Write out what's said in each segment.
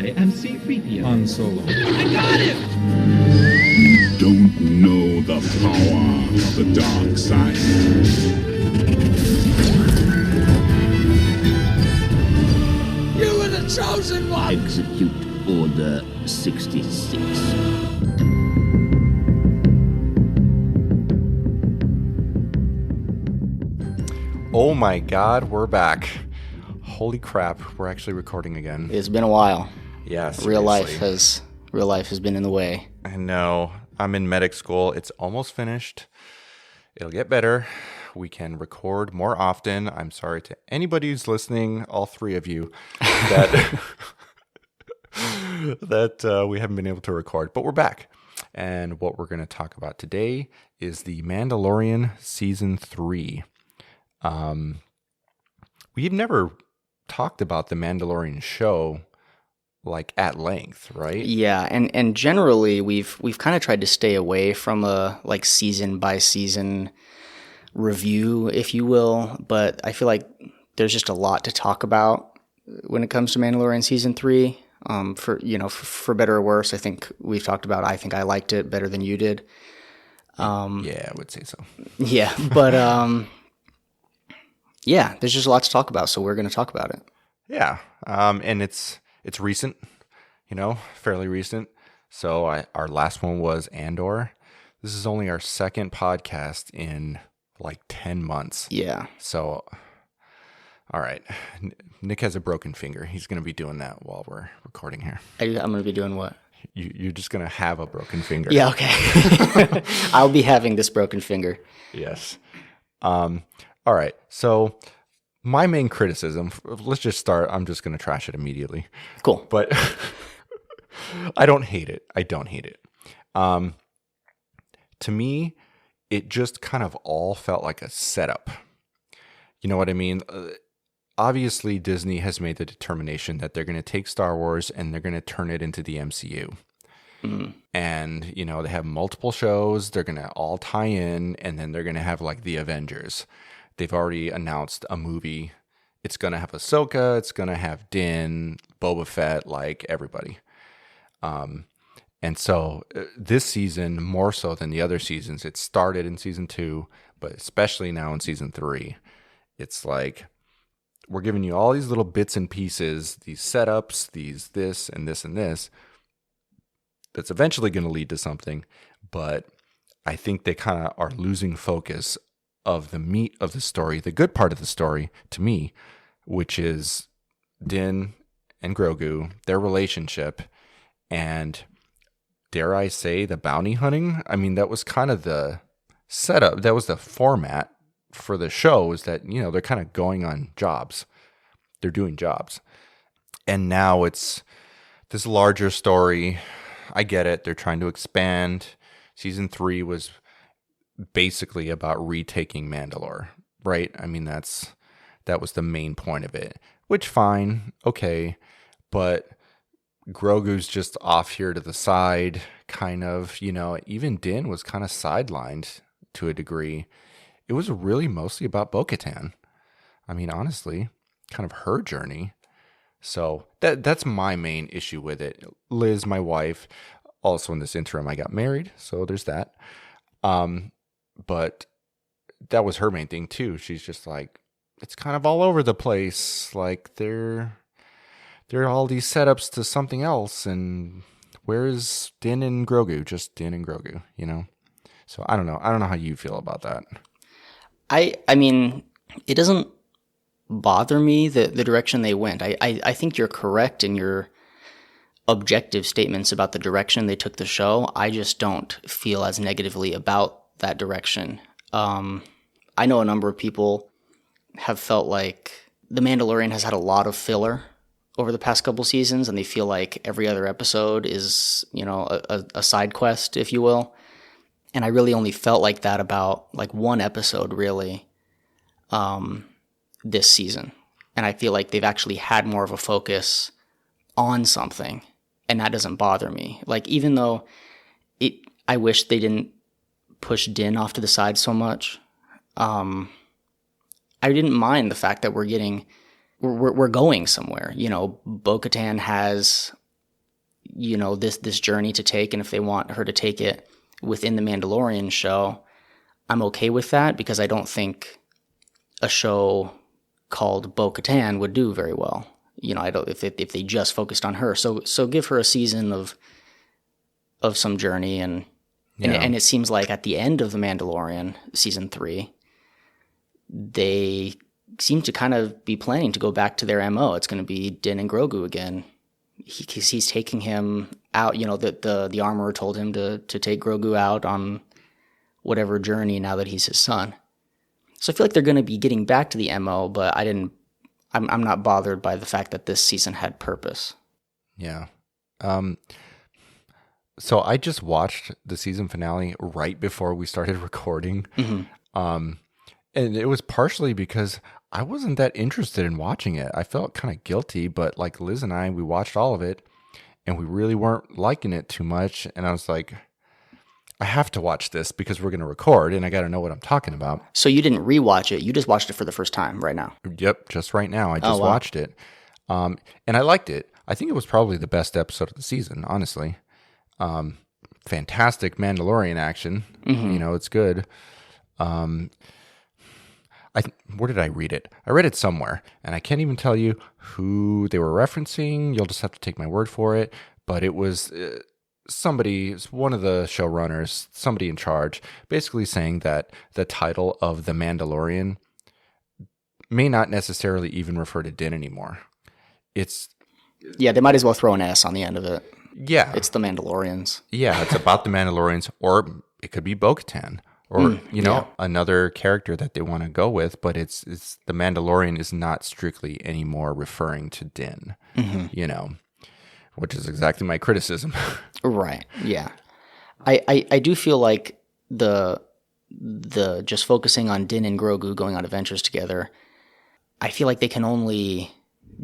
I am C-3PO. Han Solo. I got him! You don't know the power of the dark side. You were the chosen one! Execute Order 66. Oh my god, we're back. Holy crap, we're actually recording again. It's been a while. Yeah, seriously. Real life has been in the way. I know. I'm in medic school. It's almost finished. It'll get better. We can record more often. I'm sorry to anybody who's listening, all three of you, that that we haven't been able to record. But we're back. And what we're going to talk about today is the Mandalorian Season 3. We've never talked about the Mandalorian show like at length, right? Yeah, and generally we've kind of tried to stay away from a like season by season review, if you will, but I feel like there's just a lot to talk about when it comes to Mandalorian Season 3. For better or worse, I think we've talked about I think I liked it better than you did. Yeah, I would say so. Yeah, but yeah, there's just a lot to talk about, so we're going to talk about it. Yeah, and it's recent, fairly recent. So our last one was Andor. This is only our second podcast in like 10 months. Yeah. So, all right. Nick has a broken finger. He's going to be doing that while we're recording here. I'm going to be doing what? You're just going to have a broken finger. Yeah, okay. I'll be having this broken finger. Yes. All right. So my main criticism, let's just start. I'm just going to trash it immediately. Cool. But I don't hate it. To me, it just kind of all felt like a setup. You know what I mean? Obviously, Disney has made the determination that they're going to take Star Wars and they're going to turn it into the MCU. Mm. And, they have multiple shows. They're going to all tie in, and then they're going to have like the Avengers. They've already announced a movie. It's going to have Ahsoka. It's going to have Din, Boba Fett, like everybody. And so this season, more so than the other seasons, it started in season 2, but especially now in season 3, it's like we're giving you all these little bits and pieces, these setups, this and this and this, that's eventually going to lead to something. But I think they kind of are losing focus of the meat of the story, the good part of the story to me, which is Din and Grogu, their relationship, and dare I say the bounty hunting. I mean, that was kind of the setup. That was the format for the show, is that, they're kind of going on jobs. They're doing jobs. And now it's this larger story. I get it. They're trying to expand. Season 3 was basically about retaking Mandalore, right? I mean, that was the main point of it, which fine. Okay. But Grogu's just off here to the side, kind of, even Din was kind of sidelined to a degree. It was really mostly about Bo-Katan. I mean, honestly, kind of her journey. So that's my main issue with it. Liz, my wife, also in this interim, I got married, so there's that. But that was her main thing too. She's just like, it's kind of all over the place. Like there are all these setups to something else, and where's Din and Grogu? Just Din and Grogu, So I don't know. I don't know how you feel about that. I mean, it doesn't bother me the direction they went. I think you're correct in your objective statements about the direction they took the show. I just don't feel as negatively about that direction. I know a number of people have felt like The Mandalorian has had a lot of filler over the past couple seasons, and they feel like every other episode is, a side quest, if you will. And I really only felt like that about like one episode, really, this season. And I feel like they've actually had more of a focus on something, and that doesn't bother me. Like, even though I wish they didn't push Din off to the side so much. I didn't mind the fact that we're going somewhere. Bo-Katan has this journey to take, and if they want her to take it within the Mandalorian show, I'm okay with that, because I don't think a show called Bo-Katan would do very well. I don't if they just focused on her. So give her a season of some journey, and it seems like at the end of the Mandalorian season 3, they seem to kind of be planning to go back to their MO. It's going to be Din and Grogu again. He's taking him out. The armorer told him to take Grogu out on whatever journey now that he's his son. So I feel like they're going to be getting back to the MO, but I'm not bothered by the fact that this season had purpose. Yeah. So I just watched the season finale right before we started recording. Mm-hmm. And it was partially because I wasn't that interested in watching it. I felt kind of guilty, but like Liz and I, we watched all of it and we really weren't liking it too much. And I was like, I have to watch this because we're going to record and I got to know what I'm talking about. So you didn't rewatch it. You just watched it for the first time right now. Yep. Just right now. I just watched it. And I liked it. I think it was probably the best episode of the season, honestly. Fantastic Mandalorian action. Mm-hmm. It's good. Where did I read it? I read it somewhere, and I can't even tell you who they were referencing. You'll just have to take my word for it. But it was one of the showrunners, somebody in charge, basically saying that the title of The Mandalorian may not necessarily even refer to Din anymore. They might as well throw an S on the end of it. Yeah. It's The Mandalorians. Yeah, it's about the Mandalorians, or it could be Bo-Katan. Or, another character that they want to go with, but it's the Mandalorian is not strictly anymore referring to Din, which is exactly my criticism. Right, yeah. I do feel like the just focusing on Din and Grogu going on adventures together, I feel like they can only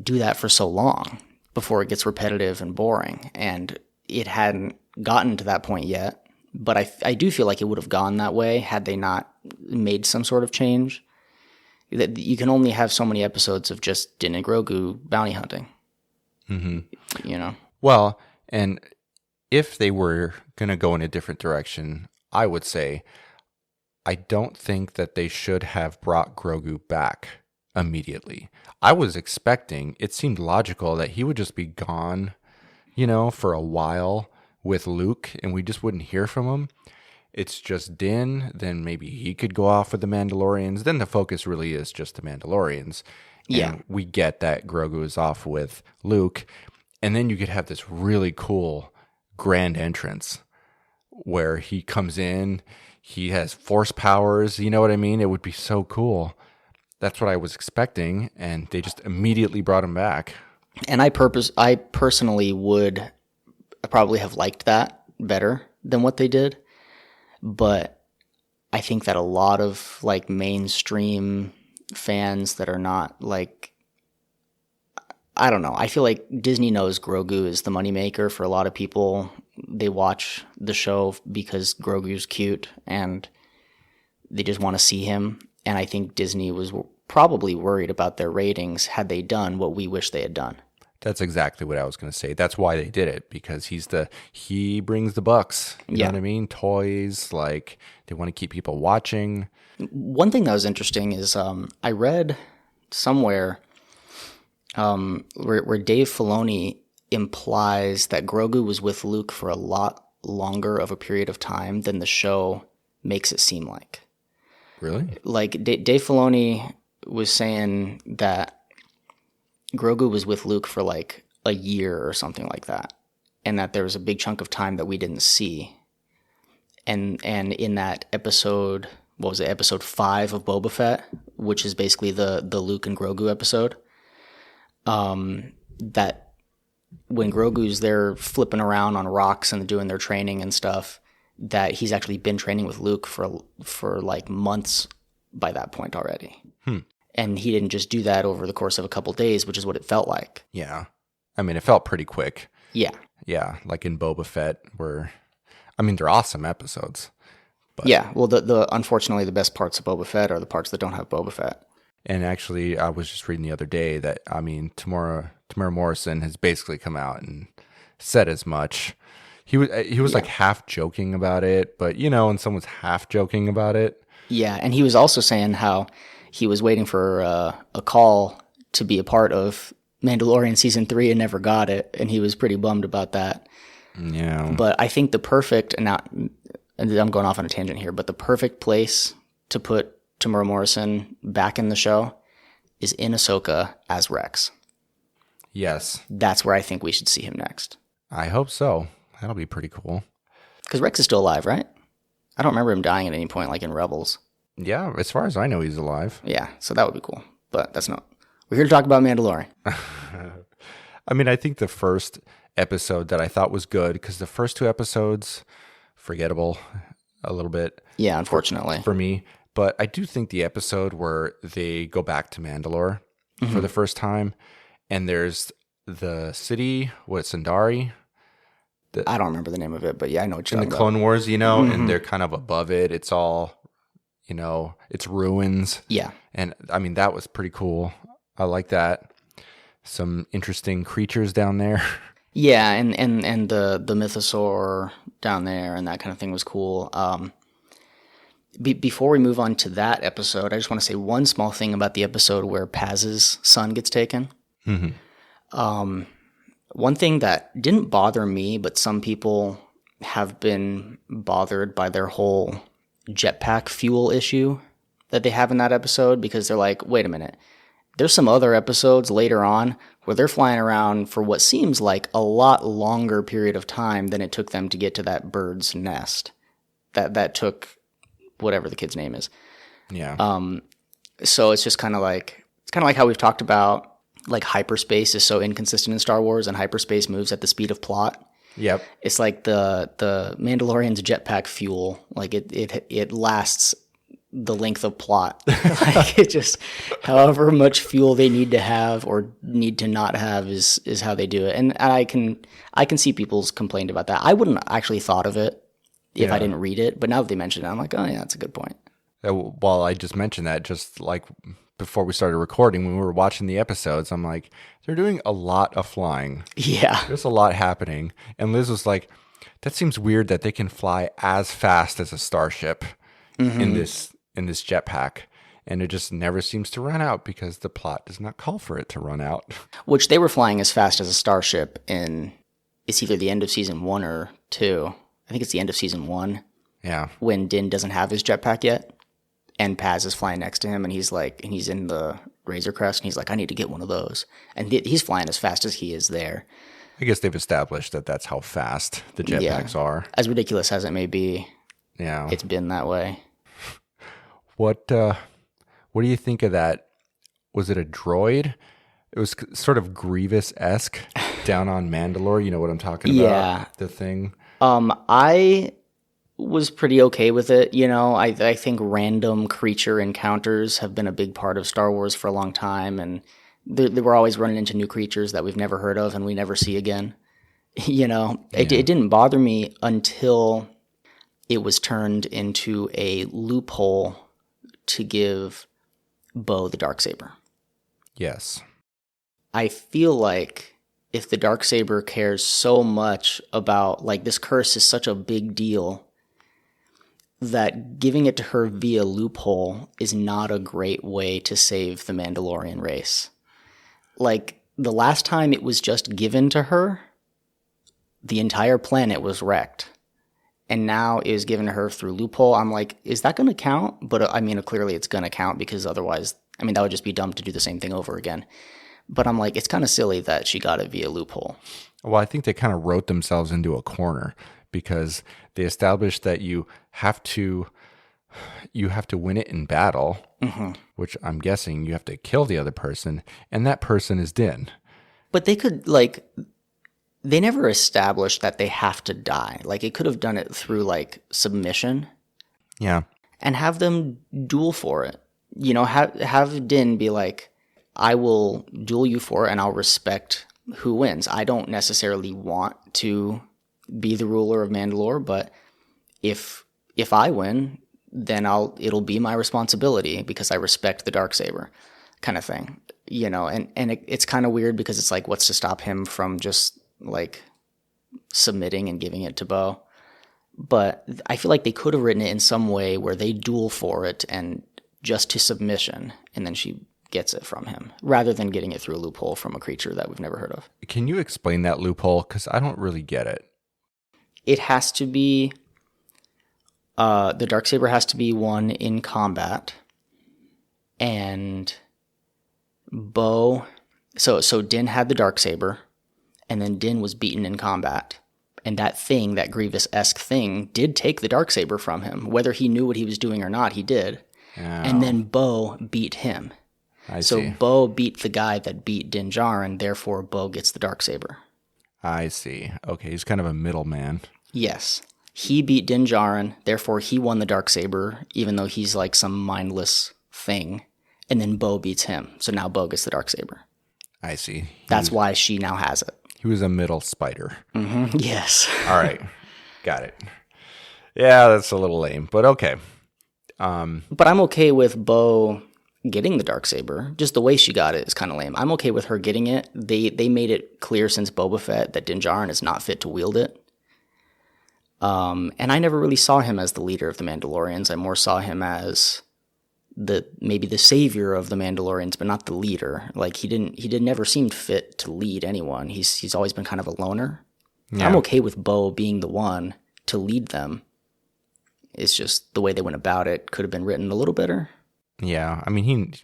do that for so long before it gets repetitive and boring, and it hadn't gotten to that point yet. But I do feel like it would have gone that way had they not made some sort of change. That you can only have so many episodes of just Din and Grogu bounty hunting. Mm-hmm. Well, and if they were going to go in a different direction, I would say I don't think that they should have brought Grogu back immediately. I was expecting, it seemed logical that he would just be gone, for a while with Luke, and we just wouldn't hear from him. It's just Din, then maybe he could go off with the Mandalorians. Then the focus really is just the Mandalorians. And we get that Grogu is off with Luke. And then you could have this really cool grand entrance where he comes in, he has force powers, you know what I mean? It would be so cool. That's what I was expecting, and they just immediately brought him back. And I personally would probably have liked that better than what they did, but I think that a lot of like mainstream fans that are not like, I don't know, I feel like Disney knows Grogu is the moneymaker for a lot of people. They watch the show because Grogu's cute and they just want to see him, and I think Disney was probably worried about their ratings had they done what we wish they had done. That's exactly what I was going to say. That's why they did it, because he brings the bucks. You know what I mean? Toys, like they want to keep people watching. One thing that was interesting is I read somewhere where Dave Filoni implies that Grogu was with Luke for a lot longer of a period of time than the show makes it seem like. Really? Like Dave Filoni was saying that Grogu was with Luke for like a year or something like that, and that there was a big chunk of time that we didn't see. And in that episode, what was it, episode 5 of Boba Fett, which is basically the Luke and Grogu episode, that when Grogu's there flipping around on rocks and doing their training and stuff, that he's actually been training with Luke for like months by that point already. And he didn't just do that over the course of a couple days, which is what it felt like. Yeah. I mean, it felt pretty quick. Yeah. Yeah, like in Boba Fett, they're awesome episodes. But. Yeah, well, the unfortunately, the best parts of Boba Fett are the parts that don't have Boba Fett. And actually, I was just reading the other day that, Tamora Morrison has basically come out and said as much. He was like half joking about it, but when someone's half joking about it. Yeah, and he was also saying how he was waiting for a call to be a part of Mandalorian Season 3 and never got it, and he was pretty bummed about that. Yeah. But I think the perfect, and I'm going off on a tangent here, but the perfect place to put Tamura Morrison back in the show is in Ahsoka as Rex. Yes. That's where I think we should see him next. I hope so. That'll be pretty cool. Because Rex is still alive, right? I don't remember him dying at any point, like in Rebels. Yeah, as far as I know, he's alive. Yeah, so that would be cool. But that's not. We're here to talk about Mandalorian. I mean, I think the first episode that I thought was good, because the first 2 episodes, forgettable a little bit. Yeah, unfortunately. For me. But I do think the episode where they go back to Mandalore for the first time, and there's the city, Sundari? I don't remember the name of it, but yeah, I know what you're in the talking about. Clone Wars, and they're kind of above it. It's all, it's ruins. Yeah. And I mean, that was pretty cool. I like that. Some interesting creatures down there. Yeah, and the mythosaur down there and that kind of thing was cool. Before we move on to that episode, I just want to say one small thing about the episode where Paz's son gets taken. Mm-hmm. One thing that didn't bother me, but some people have been bothered by their whole jetpack fuel issue that they have in that episode, because they're like, wait a minute, there's some other episodes later on where they're flying around for what seems like a lot longer period of time than it took them to get to that bird's nest. That took whatever the kid's name is. Yeah. So it's just kind of like how we've talked about, like hyperspace is so inconsistent in Star Wars, and hyperspace moves at the speed of plot. Yep. It's like the Mandalorian's jetpack fuel, like it lasts the length of plot. Like it just, however much fuel they need to have or need to not have is how they do it. And I can see people's complaint about that. I wouldn't actually thought of it if I didn't read it, but now that they mention it, I'm like, oh yeah, that's a good point. Well, I just mentioned that just like before we started recording, when we were watching the episodes, I'm like, they're doing a lot of flying. Yeah. There's a lot happening. And Liz was like, that seems weird that they can fly as fast as a starship in this jetpack. And it just never seems to run out because the plot does not call for it to run out. Which they were flying as fast as a starship in, it's either the end of season 1 or 2. I think it's the end of season 1. Yeah. When Din doesn't have his jetpack yet. And Paz is flying next to him, and he's in the Razor Crest, and he's like, I need to get one of those. And he's flying as fast as he is there. I guess they've established that that's how fast the jetpacks are. As ridiculous as it may be, yeah, it's been that way. What do you think of that? Was it a droid? It was sort of Grievous-esque down on Mandalore. You know what I'm talking about? Yeah. The thing. I was pretty okay with it. I think random creature encounters have been a big part of Star Wars for a long time, and they were always running into new creatures that we've never heard of and we never see again. It didn't bother me until it was turned into a loophole to give Bo the Darksaber. Yes. I feel like if the Darksaber cares so much about, like, this curse is such a big deal, that giving it to her via loophole is not a great way to save the Mandalorian race. Like, the last time it was just given to her, the entire planet was wrecked. And now it was given to her through loophole. I'm like, is that going to count? But I mean, clearly it's going to count, because otherwise, I mean, that would just be dumb to do the same thing over again. But I'm like, it's kind of silly that she got it via loophole. Well, I think they kind of wrote themselves into a corner, because they established that you have to win it in battle, which I'm guessing you have to kill the other person, and that person is Din. But they could, like, they never established that they have to die. Like, it could have done it through, like, submission. Yeah. And have them duel for it. Have Din be like, I will duel you for it, and I'll respect who wins. I don't necessarily want to be the ruler of Mandalore, but if I win, then it'll be my responsibility because I respect the Darksaber, kind of thing. It's kind of weird because it's like, what's to stop him from just, like, submitting and giving it to Bo. But I feel like they could have written it in some way where they duel for it and just to submission, and then she gets it from him, rather than getting it through a loophole from a creature that we've never heard of. Can you explain that loophole? Because I don't really get it. It has to be, the Darksaber has to be won in combat, and Bo, so Din had the Darksaber, and then Din was beaten in combat, and that thing, that Grievous-esque thing, did take the Darksaber from him. Whether he knew what he was doing or not, he did. Oh. And then Bo beat him. I see. Bo beat the guy that beat Din Djarin, therefore Bo gets the Darksaber. I see. Okay, he's kind of a middleman. Yes. He beat Din Djarin, therefore he won the Darksaber, even though he's like some mindless thing. And then Bo beats him, so now Bo gets the Darksaber. I see. That's why she now has it. He was a middle spider. Mm-hmm. Yes. All right. Got it. Yeah, that's a little lame, but okay. But I'm okay with Bo getting the Darksaber. Just the way she got it is kind of lame. I'm okay with her getting it. They made it clear since Boba Fett that Din Djarin is not fit to wield it. And I never really saw him as the leader of the Mandalorians. I more saw him as maybe the savior of the Mandalorians, but not the leader. Like he never seemed fit to lead anyone. He's always been kind of a loner. Yeah. I'm okay with Bo being the one to lead them. It's just the way they went about it could have been written a little better. Yeah, I mean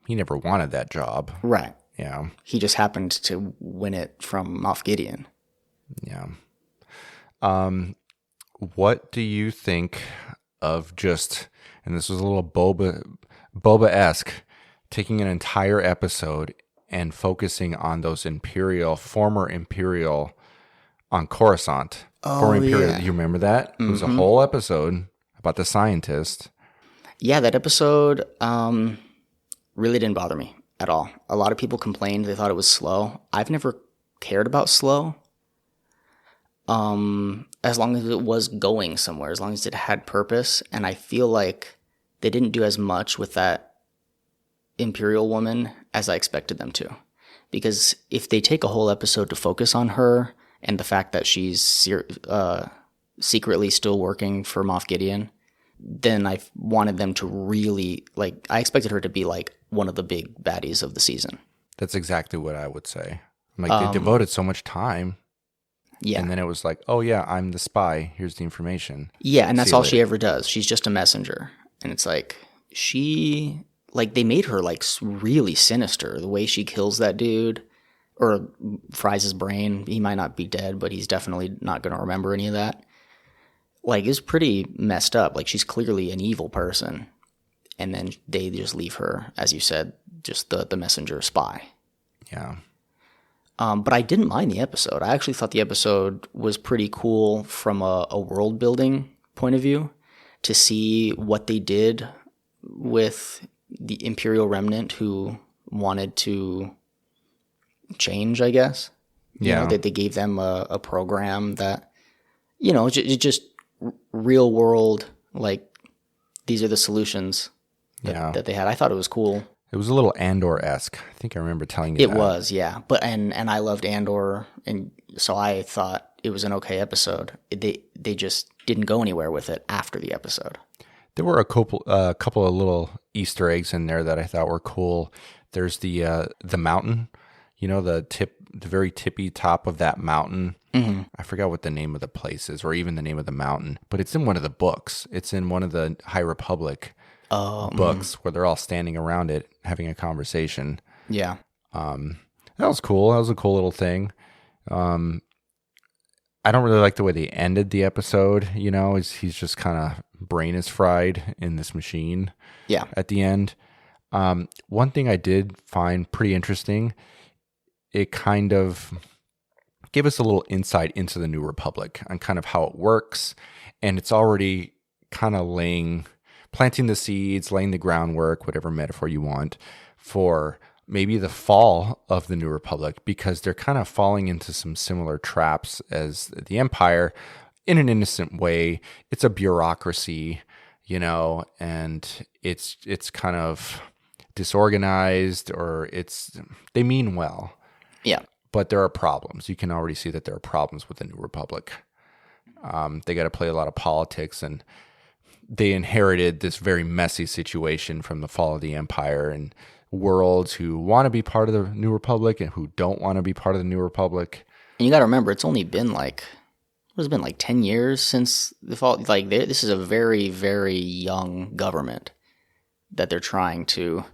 he never wanted that job. Right. Yeah. He just happened to win it from Moff Gideon. Yeah. What do you think of just, and this was a little Boba-esque, taking an entire episode and focusing on those former Imperial on Coruscant. Oh, yeah. You remember that? Mm-hmm. It was a whole episode about the scientist. Yeah, that episode really didn't bother me at all. A lot of people complained. They thought it was slow. I've never cared about slow. As long as it was going somewhere, as long as it had purpose. And I feel like they didn't do as much with that Imperial woman as I expected them to. Because if they take a whole episode to focus on her and the fact that she's secretly still working for Moff Gideon, then I wanted them to really, I expected her to be like one of the big baddies of the season. That's exactly what I would say. They devoted so much time. Yeah. And then it was like, oh yeah, I'm the spy. Here's the information. Yeah, and that's all she ever does. She's just a messenger. And it's like, they made her really sinister. The way she kills that dude or fries his brain. He might not be dead, but he's definitely not going to remember any of that. It's pretty messed up. She's clearly an evil person. And then they just leave her, as you said, just the messenger spy. Yeah. But I didn't mind the episode. I actually thought the episode was pretty cool from a world building point of view, to see what they did with the Imperial remnant who wanted to change, I guess. Yeah. That they gave them a program that, just real world, these are the solutions that they had. I thought it was cool. It was a little Andor-esque. I think I remember telling you that. It was, yeah. But and I loved Andor, and so I thought it was an okay episode. They just didn't go anywhere with it after the episode. There were a couple of little Easter eggs in there that I thought were cool. There's the mountain, the very tippy top of that mountain. Mm-hmm. I forgot what the name of the place is, or even the name of the mountain, but it's in one of the books. It's in one of the High Republic books where they're all standing around it having a conversation. Yeah. That was cool. That was a cool little thing. I don't really like the way they ended the episode. He's just kind of brain is fried in this machine. Yeah. At the end. One thing I did find pretty interesting, it kind of gave us a little insight into the New Republic and kind of how it works. And it's already kind of planting the seeds, laying the groundwork, whatever metaphor you want, for maybe the fall of the New Republic, because they're kind of falling into some similar traps as the Empire in an innocent way. It's a bureaucracy, and it's kind of disorganized, or they mean well. Yeah. but there are problems. You can already see that there are problems with the New Republic. They got to play a lot of politics, and they inherited this very messy situation from the fall of the Empire, and worlds who want to be part of the New Republic and who don't want to be part of the New Republic. And you got to remember, it's only been like, what has it been, like 10 years since the fall? Like, this is a very, very young government that they're trying to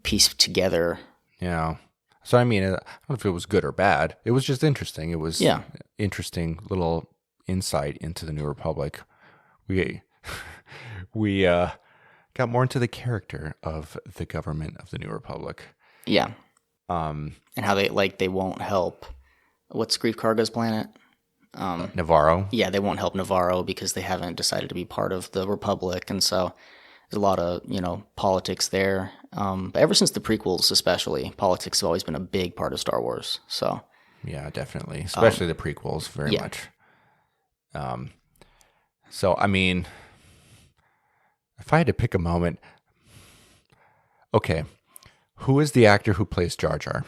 piece together. Yeah. So, I mean, I don't know if it was good or bad. It was just interesting. It was interesting little insight into the New Republic. We got more into the character of the government of the New Republic. Yeah. And how they won't help. What's Grief Karga's planet? Navarro. Yeah, they won't help Navarro because they haven't decided to be part of the Republic, and so there's a lot of politics there. But ever since the prequels, especially, politics have always been a big part of Star Wars. So yeah, definitely, especially the prequels, very much. So I mean, if I had to pick a moment, okay, who is the actor who plays Jar Jar?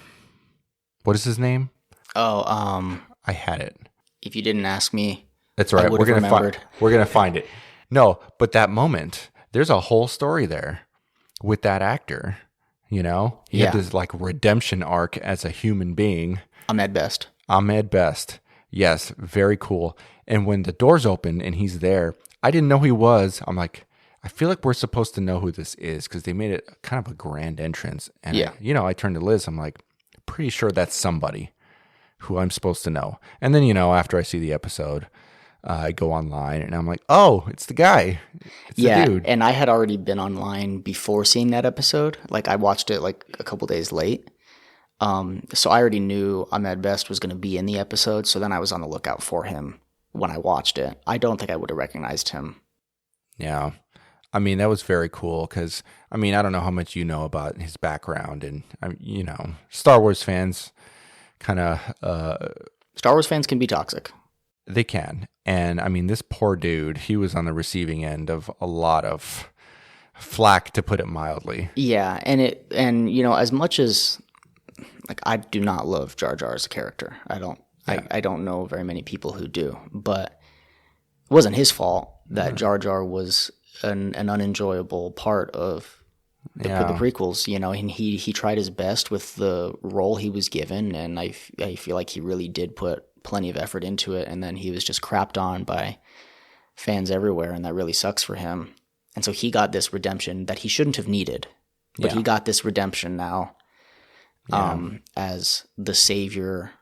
What is his name? Oh, I had it. If you didn't ask me, that's all right. We're gonna find it. No, but that moment, there's a whole story there with that actor. He had this like redemption arc as a human being. Ahmed Best. Yes, very cool. And when the doors open and he's there, I didn't know who he was. I'm like, I feel like we're supposed to know who this is because they made it kind of a grand entrance. And I turned to Liz. I'm like, pretty sure that's somebody who I'm supposed to know. And then, after I see the episode, I go online and I'm like, oh, it's the guy. It's the dude. And I had already been online before seeing that episode. Like, I watched it like a couple days late. So I already knew Ahmed Best was going to be in the episode. So then I was on the lookout for him when I watched it. I don't think I would have recognized him. Yeah. I mean, that was very cool because, I don't know how much you know about his background. And, Star Wars fans kind of... Star Wars fans can be toxic. They can. And, this poor dude, he was on the receiving end of a lot of flack, to put it mildly. Yeah, and as much as... Like, I do not love Jar Jar as a character. I don't. Yeah. I don't know very many people who do. But it wasn't his fault that Jar Jar was an unenjoyable part of the prequels. And he tried his best with the role he was given, and I feel like he really did put plenty of effort into it. And then he was just crapped on by fans everywhere, and that really sucks for him. And so he got this redemption that he shouldn't have needed, but he got this redemption now. As the savior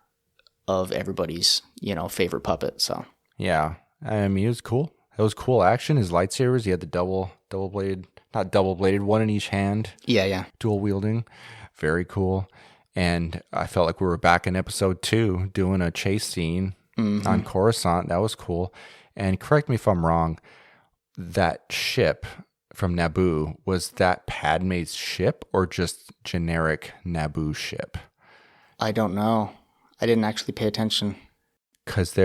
of everybody's, favorite puppet. So yeah, it was cool. It was cool action. His lightsabers, he had the not double bladed, one in each hand. Yeah. Dual wielding, very cool. And I felt like we were back in episode 2 doing a chase scene on Coruscant. That was cool. And correct me if I'm wrong, that ship from Naboo, was that Padme's ship or just generic Naboo ship? I don't know. I didn't actually pay attention. Because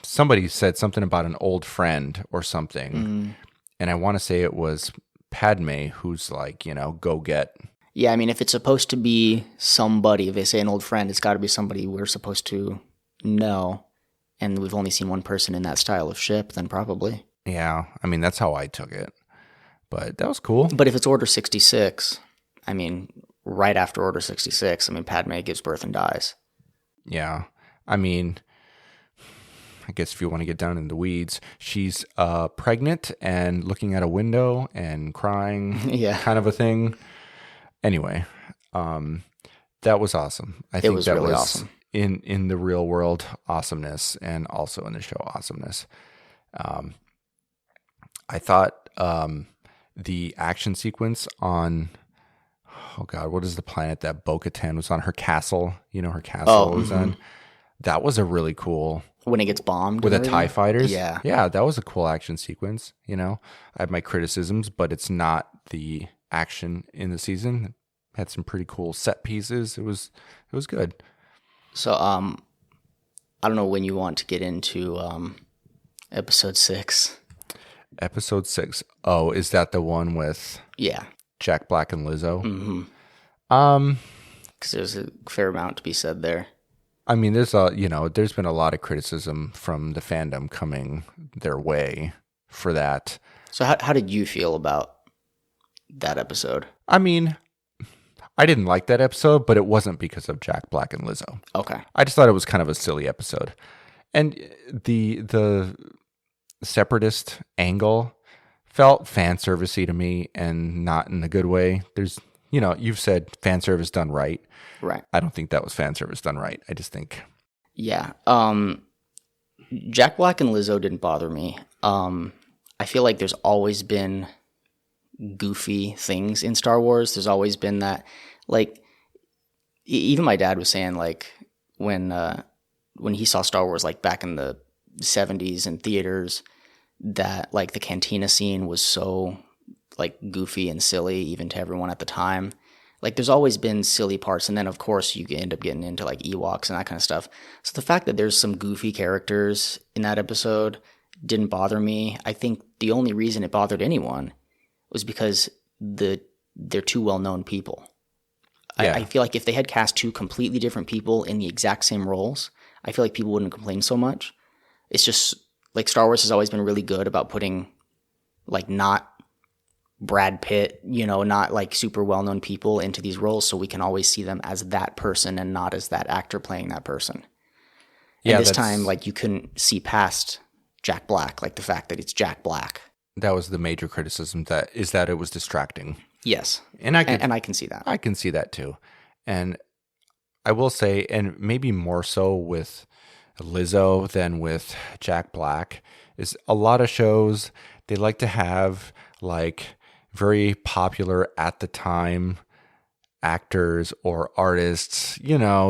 somebody said something about an old friend or something. And I want to say it was Padme who's like, go get. Yeah, if it's supposed to be somebody, if they say an old friend, it's got to be somebody we're supposed to know. And we've only seen one person in that style of ship, then probably. Yeah, that's how I took it. But that was cool. But if it's Order 66, right after Order 66, Padme gives birth and dies. Yeah. I guess if you want to get down in the weeds, she's pregnant and looking at a window and crying, kind of a thing. Anyway, that was awesome. I think that was awesome. In the real world awesomeness and also in the show awesomeness. I thought the action sequence on, oh God, what is the planet that Bo-Katan was on? Her castle, her castle was on. That was a really cool. When it gets bombed? With the TIE fighters? Yeah. Yeah, that was a cool action sequence, I have my criticisms, but it's not the action in the season. It had some pretty cool set pieces. It was good. So, I don't know when you want to get into episode 6. Episode 6. Oh, is that the one with Jack Black and Lizzo? Mm-hmm. because there's a fair amount to be said there. I mean, there's been a lot of criticism from the fandom coming their way for that. So how did you feel about that episode? I mean, I didn't like that episode, but it wasn't because of Jack Black and Lizzo. Okay. I just thought it was kind of a silly episode. And the separatist angle felt fan servicey to me, and not in a good way. There's, you've said fan service done right. Right. I don't think that was fan service done right. I just think. Yeah. Jack Black and Lizzo didn't bother me. I feel like there's always been goofy things in Star Wars. There's always been that, like, even my dad was saying, like, when he saw Star Wars, like, back in the 70s in theaters, that, like, the cantina scene was so, like, goofy and silly even to everyone at the time. Like, there's always been silly parts, and then, of course, you end up getting into, like, Ewoks and that kind of stuff. So the fact that there's some goofy characters in that episode didn't bother me. I think the only reason it bothered anyone was because they're two well-known people. Yeah. I feel like if they had cast two completely different people in the exact same roles, I feel like people wouldn't complain so much. It's just, like, Star Wars has always been really good about putting, like, not Brad Pitt, not, like, super well-known people into these roles, so we can always see them as that person and not as that actor playing that person. And this time, like, you couldn't see past Jack Black, like the fact that it's Jack Black. That was the major criticism, that it was distracting. Yes. And I can see that. I can see that too. And I will say, and maybe more so with Lizzo than with Jack Black, is a lot of shows, they like to have, like, very popular at the time actors or artists,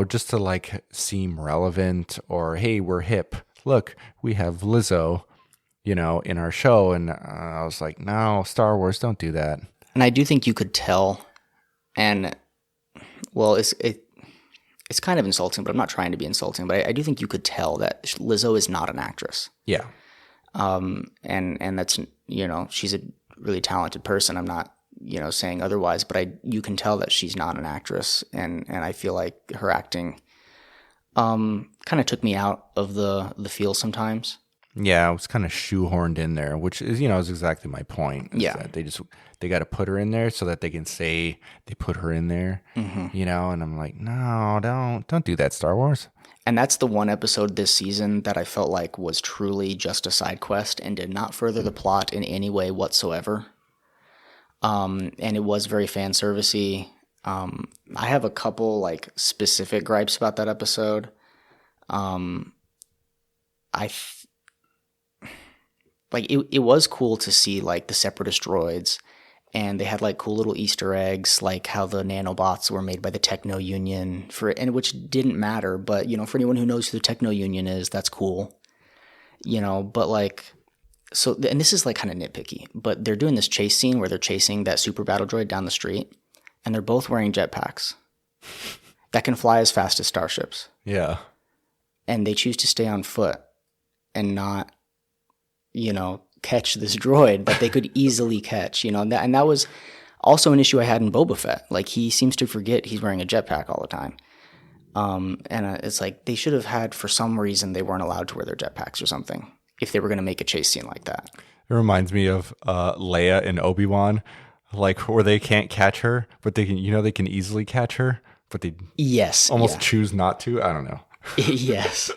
just to, like, seem relevant, or, hey, we're hip. Look, we have Lizzo, in our show. And I was like, no, Star Wars, don't do that. And I do think you could tell, and, well, it's kind of insulting, but I'm not trying to be insulting, but I do think you could tell that Lizzo is not an actress. Yeah. And that's, she's a really talented person. I'm not, saying otherwise, but you can tell that she's not an actress, and I feel like her acting kind of took me out of the feel sometimes. Yeah, it was kind of shoehorned in there, which is, is exactly my point. Yeah. That they got to put her in there so that they can say they put her in there, and I'm like, no, don't do that, Star Wars. And that's the one episode this season that I felt like was truly just a side quest and did not further the plot in any way whatsoever. And it was very fan servicey. I have a couple, like, specific gripes about that episode. It was cool to see, like, the separatist droids, and they had, like, cool little Easter eggs, like how the nanobots were made by the Techno Union, and which didn't matter, but, for anyone who knows who the Techno Union is, that's cool. But, like, so, and this is, like, kind of nitpicky, but they're doing this chase scene where they're chasing that super battle droid down the street, and they're both wearing jetpacks that can fly as fast as starships. Yeah. And they choose to stay on foot and not, catch this droid that they could easily catch, and that was also an issue I had in Boba Fett. Like, he seems to forget he's wearing a jetpack all the time. It's like they should have had, for some reason, they weren't allowed to wear their jetpacks or something if they were going to make a chase scene like that. It reminds me of Leia and Obi-Wan, like, where they can't catch her, but they can, they can easily catch her, but they almost choose not to. I don't know. Yes.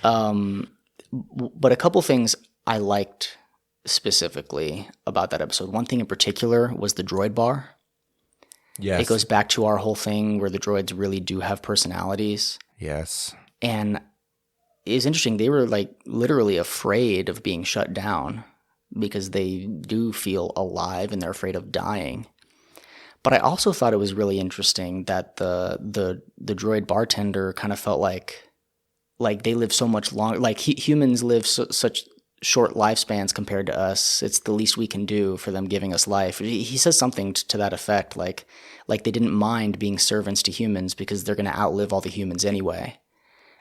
But a couple things I liked specifically about that episode. One thing in particular was the droid bar. Yes. It goes back to our whole thing where the droids really do have personalities. Yes. And it's interesting. They were, like, literally afraid of being shut down because they do feel alive and they're afraid of dying. But I also thought it was really interesting that the droid bartender kind of felt like they live so much longer. Like, humans live such short lifespans compared to us. It's the least we can do for them giving us life. He says something to that effect, like they didn't mind being servants to humans because they're going to outlive all the humans anyway.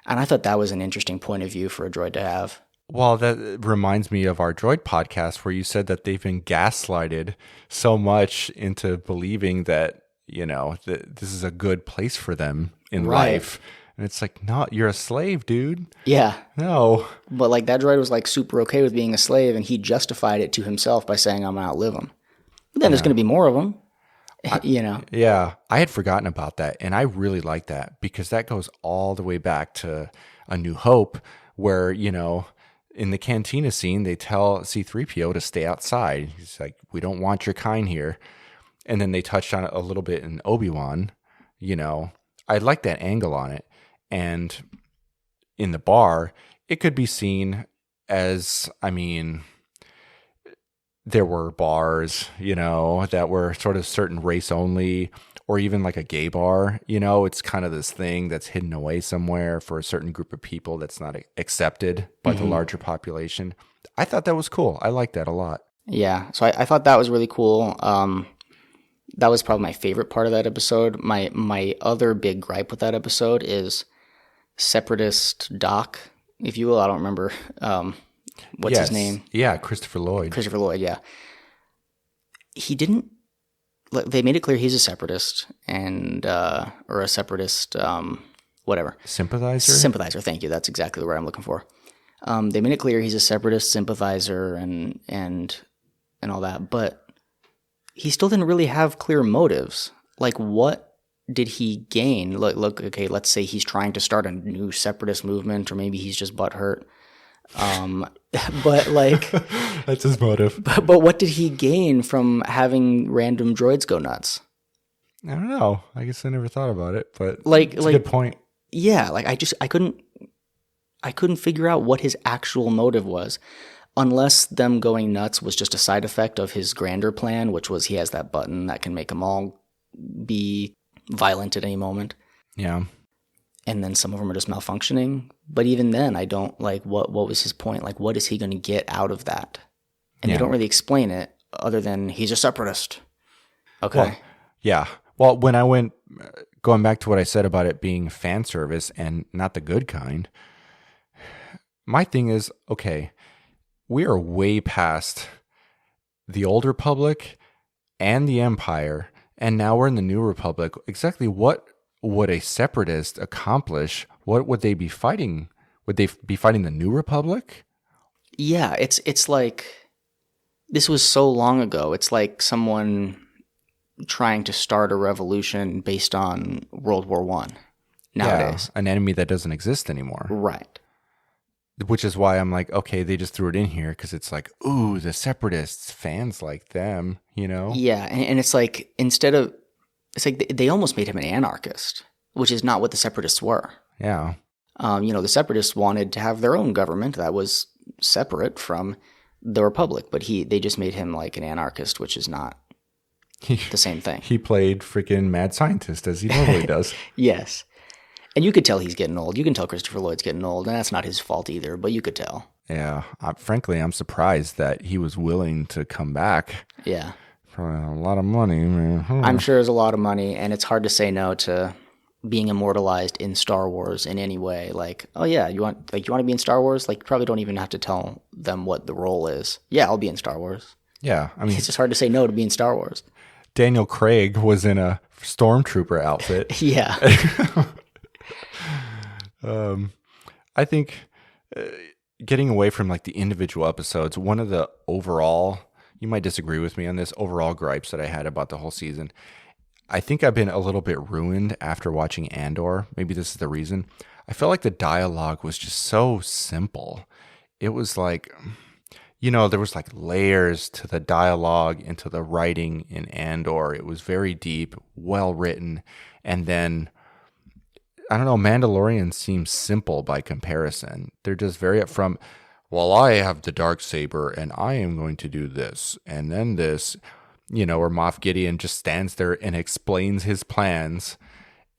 And I thought that was an interesting point of view for a droid to have. Well, that reminds me of our droid podcast where you said that they've been gaslighted so much into believing that, this is a good place for them in Right. life. And it's like, no, you're a slave, dude. Yeah. No. But like that droid was like super okay with being a slave, and he justified it to himself by saying, I'm going to outlive him. But then there's going to be more of them, Yeah, I had forgotten about that, and I really like that because that goes all the way back to A New Hope, where, in the cantina scene, they tell C-3PO to stay outside. He's like, we don't want your kind here. And then they touched on it a little bit in Obi-Wan. I like that angle on it. And in the bar, it could be seen as, there were bars, that were sort of certain race only, or even like a gay bar. It's kind of this thing that's hidden away somewhere for a certain group of people that's not accepted by the larger population. I thought that was cool. I like that a lot. Yeah. So I thought that was really cool. That was probably my favorite part of that episode. My other big gripe with that episode is Separatist Doc, if you will. I don't remember what's his name. Yeah, Christopher Lloyd. Christopher Lloyd, yeah. He didn't. They made it clear he's a separatist and or a separatist, whatever. Sympathizer. Sympathizer. Thank you. That's exactly the word I'm looking for. They made it clear he's a separatist sympathizer and all that, but he still didn't really have clear motives. Like, what did he gain? Look, okay, let's say he's trying to start a new separatist movement, or maybe he's just butthurt. But like, that's his motive. But what did he gain from having random droids go nuts? I don't know. I guess I never thought about it, but it's a good point. Yeah, like I couldn't figure out what his actual motive was, unless them going nuts was just a side effect of his grander plan, which was he has that button that can make them all be violent at any moment. Yeah. And then some of them are just malfunctioning. But even then, I don't like what was his point? Like, what is he going to get out of that? And they don't really explain it other than he's a separatist. Okay. Well, yeah. Well, when I went, going back to what I said about it being fan service and not the good kind, my thing is, okay, we are way past the Old Republic and the Empire, and now we're in the New Republic. Exactly what would a separatist accomplish? What would they be fighting? Would they be fighting the New Republic? Yeah, it's like, this was so long ago. It's like someone trying to start a revolution based on World War I nowadays. Yeah, an enemy that doesn't exist anymore. Right. Which is why I'm like, okay, they just threw it in here because it's like, ooh, the separatists, fans like them, Yeah, and it's like, it's like they almost made him an anarchist, which is not what the separatists were. Yeah. The separatists wanted to have their own government that was separate from the Republic, but they just made him like an anarchist, which is not the same thing. He played freaking mad scientist as he normally does. Yes. And you could tell he's getting old. You can tell Christopher Lloyd's getting old, and that's not his fault either, but you could tell. Yeah. Frankly, I'm surprised that he was willing to come back. Yeah. For a lot of money, man. I'm sure there's a lot of money, and it's hard to say no to being immortalized in Star Wars in any way. Like, oh yeah, you want to be in Star Wars? Like, you probably don't even have to tell them what the role is. Yeah, I'll be in Star Wars. Yeah, I mean, it's just hard to say no to be in Star Wars. Daniel Craig was in a stormtrooper outfit. Yeah. I think getting away from like the individual episodes, one of the overall, you might disagree with me on this, overall gripes that I had about the whole season, I think I've been a little bit ruined after watching Andor. Maybe this is the reason. I felt like the dialogue was just so simple. It was like, there was like layers to the dialogue and to the writing in Andor. It was very deep, well written. And then, I don't know, Mandalorian seems simple by comparison. They're just very upfront. Well, I have the Darksaber and I am going to do this and then this, or Moff Gideon just stands there and explains his plans.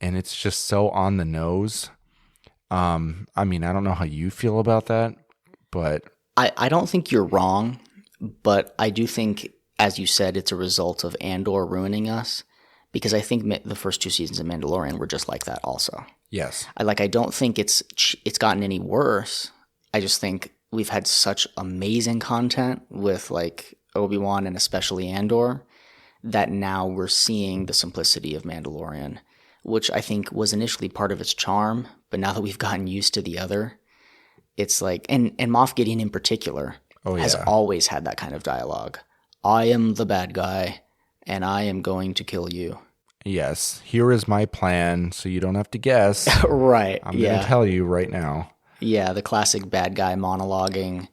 And it's just so on the nose. I don't know how you feel about that, but I don't think you're wrong, but I do think, as you said, it's a result of Andor ruining us, because I think the first 2 seasons of Mandalorian were just like that also. Yes. I don't think it's gotten any worse. I just think we've had such amazing content with like Obi-Wan and especially Andor that now we're seeing the simplicity of Mandalorian, which I think was initially part of its charm, but now that we've gotten used to the other, it's like, and Moff Gideon in particular has always had that kind of dialogue. I am the bad guy, and I am going to kill you. Yes, here is my plan, so you don't have to guess. Right. I'm going to tell you right now. Yeah, the classic bad guy monologuing,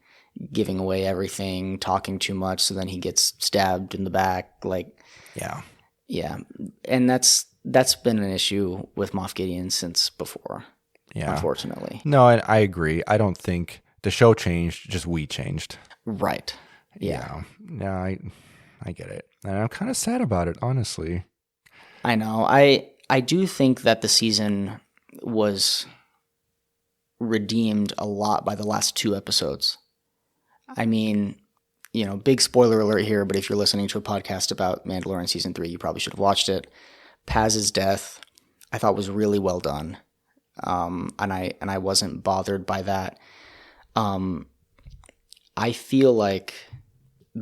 giving away everything, talking too much, so then he gets stabbed in the back. Like, yeah, and that's been an issue with Moff Gideon since before. Yeah, unfortunately. No, I agree. I don't think the show changed; just we changed. Right. Yeah. No, I get it, and I'm kind of sad about it, honestly. I know. I do think that the season was redeemed a lot by the last 2 episodes. I mean, big spoiler alert here, but if you're listening to a podcast about Mandalorian Season 3, you probably should have watched it. Paz's death, I thought was really well done. And I wasn't bothered by that. I feel like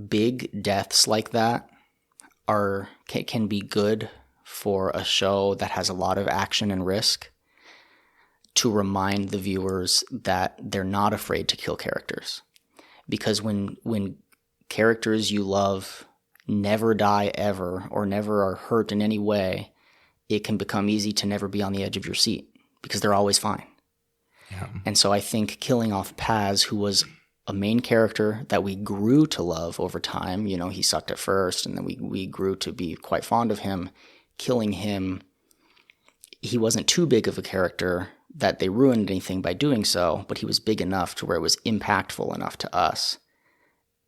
big deaths like that can be good for a show that has a lot of action and risk, to remind the viewers that they're not afraid to kill characters. Because when characters you love never die ever, or never are hurt in any way, it can become easy to never be on the edge of your seat, because they're always fine. Yeah. And so I think killing off Paz, who was a main character that we grew to love over time, he sucked at first, and then we grew to be quite fond of him. Killing him, he wasn't too big of a character that they ruined anything by doing so, but he was big enough to where it was impactful enough to us.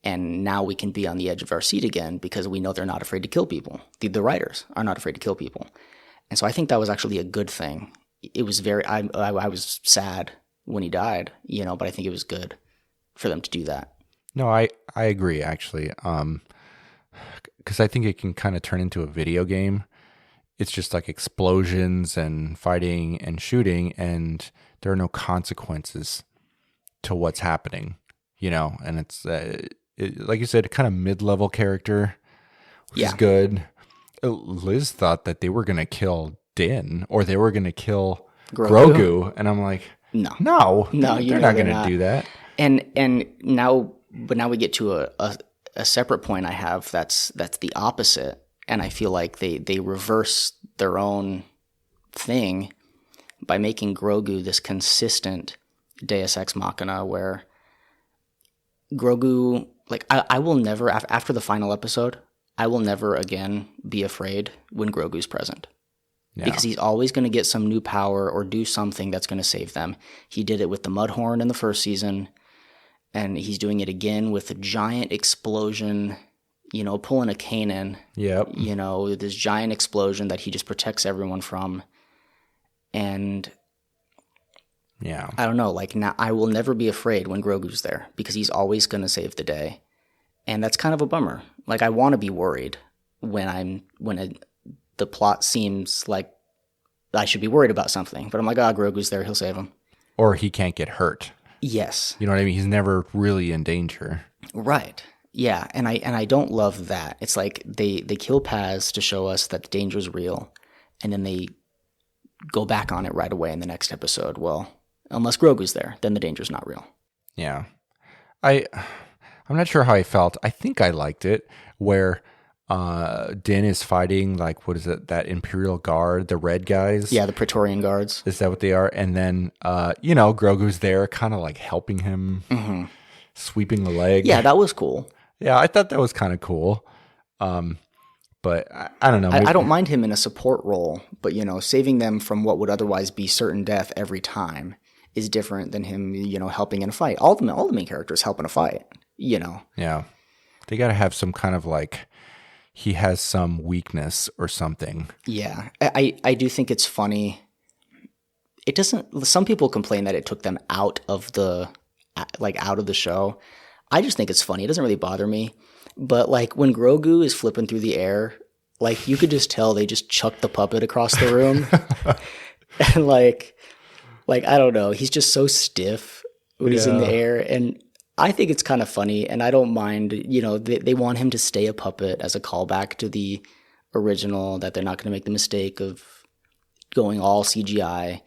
And now we can be on the edge of our seat again, because we know they're not afraid to kill people. The writers are not afraid to kill people. And so I think that was actually a good thing. It was I was sad when he died, but I think it was good for them to do that. No, I agree, actually. Because I think it can kind of turn into a video game. It's just like explosions and fighting and shooting, and there are no consequences to what's happening, and it's, like you said, kind of mid-level character, which is good. Liz thought that they were going to kill Din, or they were going to kill Grogu, and I'm like, no, they're not going to do that. And now we get to a separate point I have that's the opposite. And I feel like they reverse their own thing by making Grogu this consistent Deus Ex Machina, where Grogu, like, I will never, after the final episode, I will never again be afraid when Grogu's present. Yeah. Because he's always going to get some new power or do something that's going to save them. He did it with the Mudhorn in the first season, and he's doing it again with a giant explosion, pulling a Kanan. Yep. This giant explosion that he just protects everyone from. And yeah, I don't know, like, now I will never be afraid when Grogu's there, because he's always going to save the day. And that's kind of a bummer. Like, I want to be worried when the plot seems like I should be worried about something, but I'm like, Grogu's there, he'll save him. Or he can't get hurt. Yes. You know what I mean? He's never really in danger. Right. Yeah, and I don't love that. It's like they kill Paz to show us that the danger is real, and then they go back on it right away in the next episode. Well, unless Grogu's there, then the danger's not real. Yeah. I'm not sure how I felt. I think I liked it, where Din is fighting, like, what is it, that Imperial Guard, the red guys? Yeah, the Praetorian Guards. Is that what they are? And then, Grogu's there kind of like helping him, sweeping the leg. Yeah, that was cool. Yeah, I thought that was kind of cool. But I don't know. I don't mind him in a support role, but, saving them from what would otherwise be certain death every time is different than him, helping in a fight. All the main characters help in a fight, Yeah. They got to have some kind of, like, he has some weakness or something. Yeah. I do think it's funny. It doesn't, some people complain that it took them out of the show. I just think it's funny. It doesn't really bother me. But, like, when Grogu is flipping through the air, like, you could just tell they just chucked the puppet across the room. And, like, I don't know. He's just so stiff when he's in the air. And I think it's kind of funny, and I don't mind, they want him to stay a puppet as a callback to the original, that they're not going to make the mistake of going all CGI.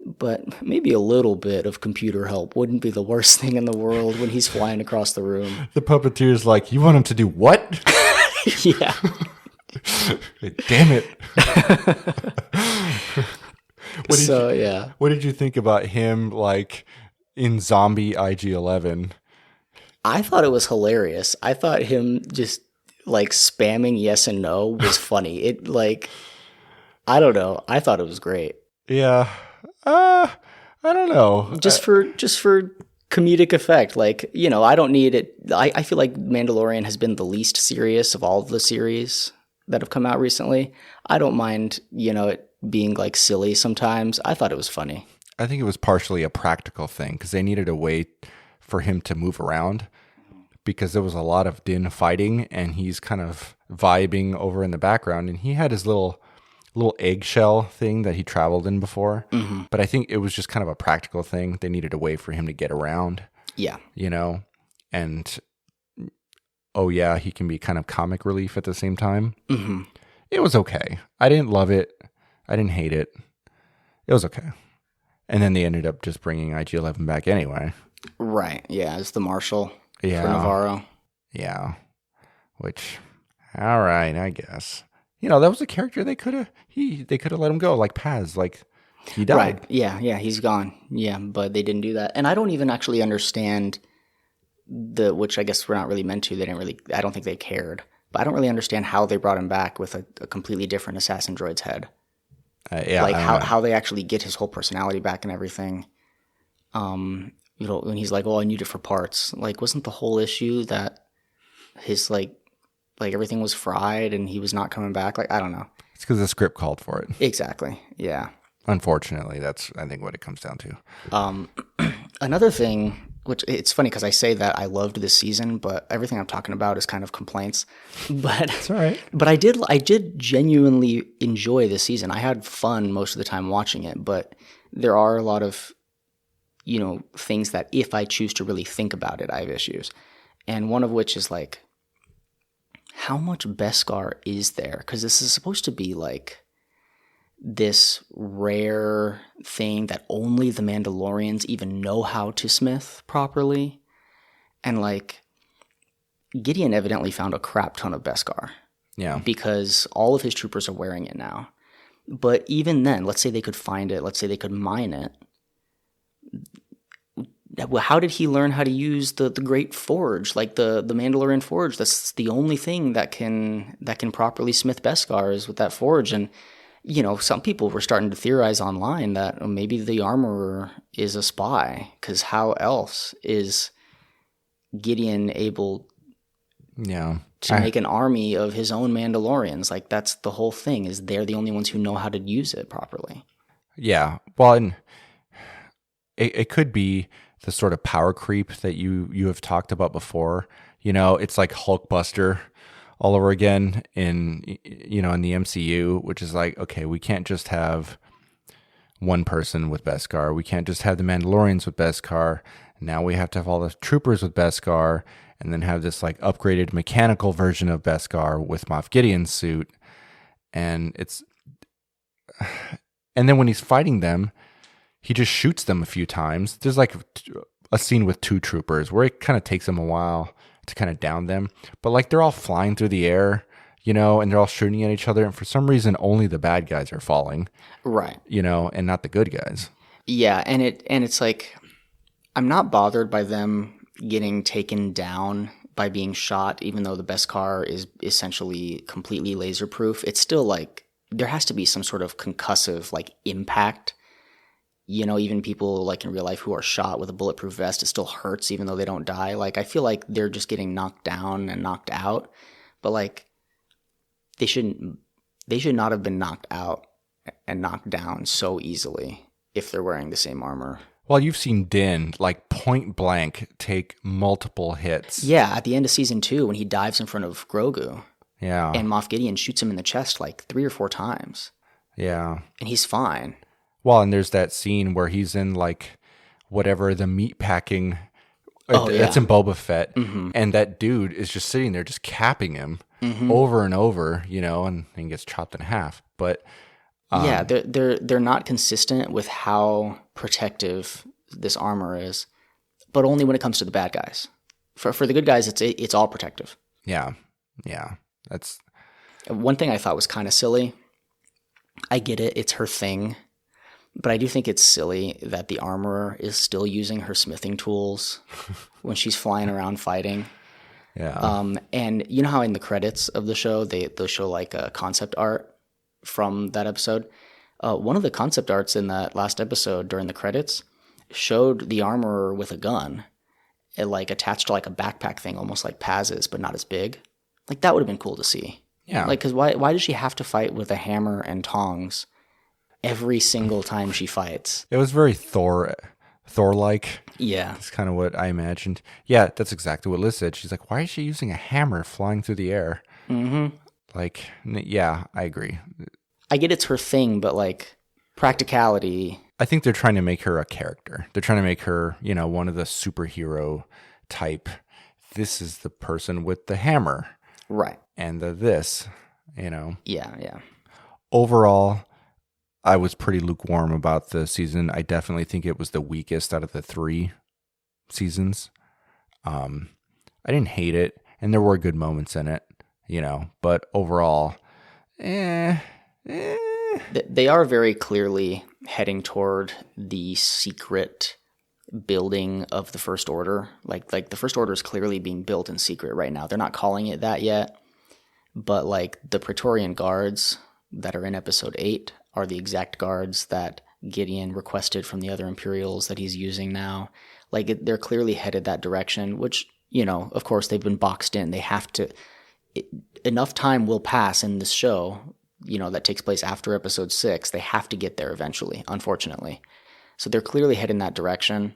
But maybe a little bit of computer help wouldn't be the worst thing in the world when he's flying across the room. The puppeteer's like, you want him to do what? Yeah. Damn it. What did you think about him, like, in zombie IG-11? I thought it was hilarious. I thought him just, like, spamming yes and no was funny. It, like, I don't know. I thought it was great. Yeah. I don't know. Just for comedic effect. Like, I don't need it. I feel like Mandalorian has been the least serious of all of the series that have come out recently. I don't mind, it being, like, silly sometimes. I thought it was funny. I think it was partially a practical thing because they needed a way for him to move around because there was a lot of Din fighting and he's kind of vibing over in the background, and he had his little eggshell thing that he traveled in before. Mm-hmm. But I think it was just kind of a practical thing. They needed a way for him to get around. Yeah. And oh yeah, he can be kind of comic relief at the same time. Mm-hmm. It was okay. I didn't love it. I didn't hate it. It was okay. And then they ended up just bringing IG-11 back anyway. Right. Yeah, it's the Marshal for Navarro. Yeah. Which, all right, I guess. That was a character they could have let him go, like Paz, like he died. Right. Yeah, he's gone. Yeah, but they didn't do that. And I don't even actually understand which I guess we're not really meant to. I don't think they cared. But I don't really understand how they brought him back with a completely different assassin droid's head. Like how they actually get his whole personality back and everything. When he's like, "Oh, I need it for parts." Like, wasn't the whole issue that his like everything was fried and he was not coming back? Like, I don't know. It's because the script called for it. Exactly. Yeah. Unfortunately, that's I think what it comes down to. Another thing, which it's funny because I say that I loved this season, but everything I'm talking about is kind of complaints. But it's all right. But I did genuinely enjoy this season. I had fun most of the time watching it, but there are a lot of things that if I choose to really think about it, I have issues. And one of which is like, how much Beskar is there? Because this is supposed to be like this rare thing that only the Mandalorians even know how to smith properly. And like, Gideon evidently found a crap ton of Beskar. Yeah. Because all of his troopers are wearing it now. But even then, let's say they could find it, let's say they could mine it. How did he learn how to use the great forge, like the Mandalorian forge? That's the only thing that can properly smith Beskar is with that forge. And some people were starting to theorize online that maybe the armorer is a spy, because how else is Gideon able to make an army of his own Mandalorians? Like, that's the whole thing, is they're the only ones who know how to use it properly. Yeah. Well, and it could be the sort of power creep that you have talked about before. It's like Hulkbuster all over again in the MCU, which is like, okay, we can't just have one person with Beskar. We can't just have the Mandalorians with Beskar. Now we have to have all the troopers with Beskar, and then have this like upgraded mechanical version of Beskar with Moff Gideon's suit. And then when he's fighting them, he just shoots them a few times. There's like a scene with two troopers where it kind of takes him a while to kind of down them. But like, they're all flying through the air, and they're all shooting at each other. And for some reason, only the bad guys are falling. Right. And not the good guys. Yeah. And it's like, I'm not bothered by them getting taken down by being shot, even though the Beskar is essentially completely laser proof. It's still like, there has to be some sort of concussive like impact. Even people like in real life who are shot with a bulletproof vest, it still hurts even though they don't die. Like, I feel like they're just getting knocked down and knocked out, but like, they should not have been knocked out and knocked down so easily if they're wearing the same armor. Well, you've seen Din like point blank take multiple hits. Yeah, at the end of season 2 when he dives in front of Grogu. Yeah. And Moff Gideon shoots him in the chest like 3 or 4 times. Yeah. And he's fine. Well, and there's that scene where he's in like whatever the meat packing Oh, yeah. That's in Boba Fett. And that dude is just sitting there just capping him over and over, and gets chopped in half. But yeah, they're not consistent with how protective this armor is, but only when it comes to the bad guys. For the good guys, it's all protective. yeah, that's One thing I thought was kind of silly. I get it; it's her thing, but I do think it's silly that the armorer is still using her smithing tools when she's flying around fighting. yeah. And you know how in the credits of the show they'll show like a concept art from that episode. One of the concept arts in that last episode during the credits showed the armorer with a gun, like attached to like a backpack thing, almost like Paz's, but not as big. Like that would have been cool to see. Yeah. Like, because why does she have to fight with a hammer and tongs every single time she fights? It was very Thor-like. Yeah. That's kind of what I imagined. Yeah, that's exactly what Liz said. She's like, why is she using a hammer flying through the air? Mm-hmm. Like, yeah, I agree. I get it's her thing, but like practicality. I think they're trying to make her a character. They're trying to make her, one of the superhero type. This is the person with the hammer. Right. And this. Yeah. Overall, I was pretty lukewarm about the season. I definitely think it was the weakest out of the 3 seasons. I didn't hate it, and there were good moments in it, but overall, They are very clearly heading toward the secret building of the First Order. Like the First Order is clearly being built in secret right now. They're not calling it that yet, but like the Praetorian Guards that are in Episode 8 are the exact guards that Gideon requested from the other Imperials that he's using now. Like they're clearly headed that direction, which, of course they've been boxed in. They have to, enough time will pass in this show, that takes place after Episode 6. They have to get there eventually, unfortunately. So they're clearly heading that direction.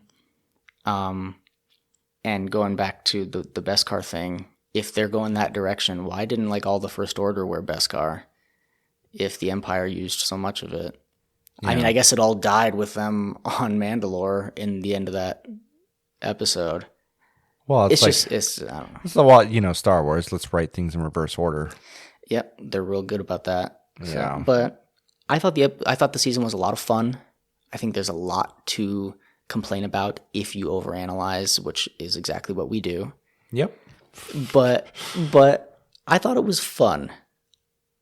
And going back to the Beskar thing, if they're going that direction, why didn't like all the First Order wear Beskar if the Empire used so much of it? Yeah. I mean, I guess it all died with them on Mandalore in the end of that episode. Well, it's I don't know. It's a lot, Star Wars. Let's write things in reverse order. Yep, they're real good about that. Yeah. So, but I thought the season was a lot of fun. I think there's a lot to complain about if you overanalyze, which is exactly what we do. Yep. But I thought it was fun.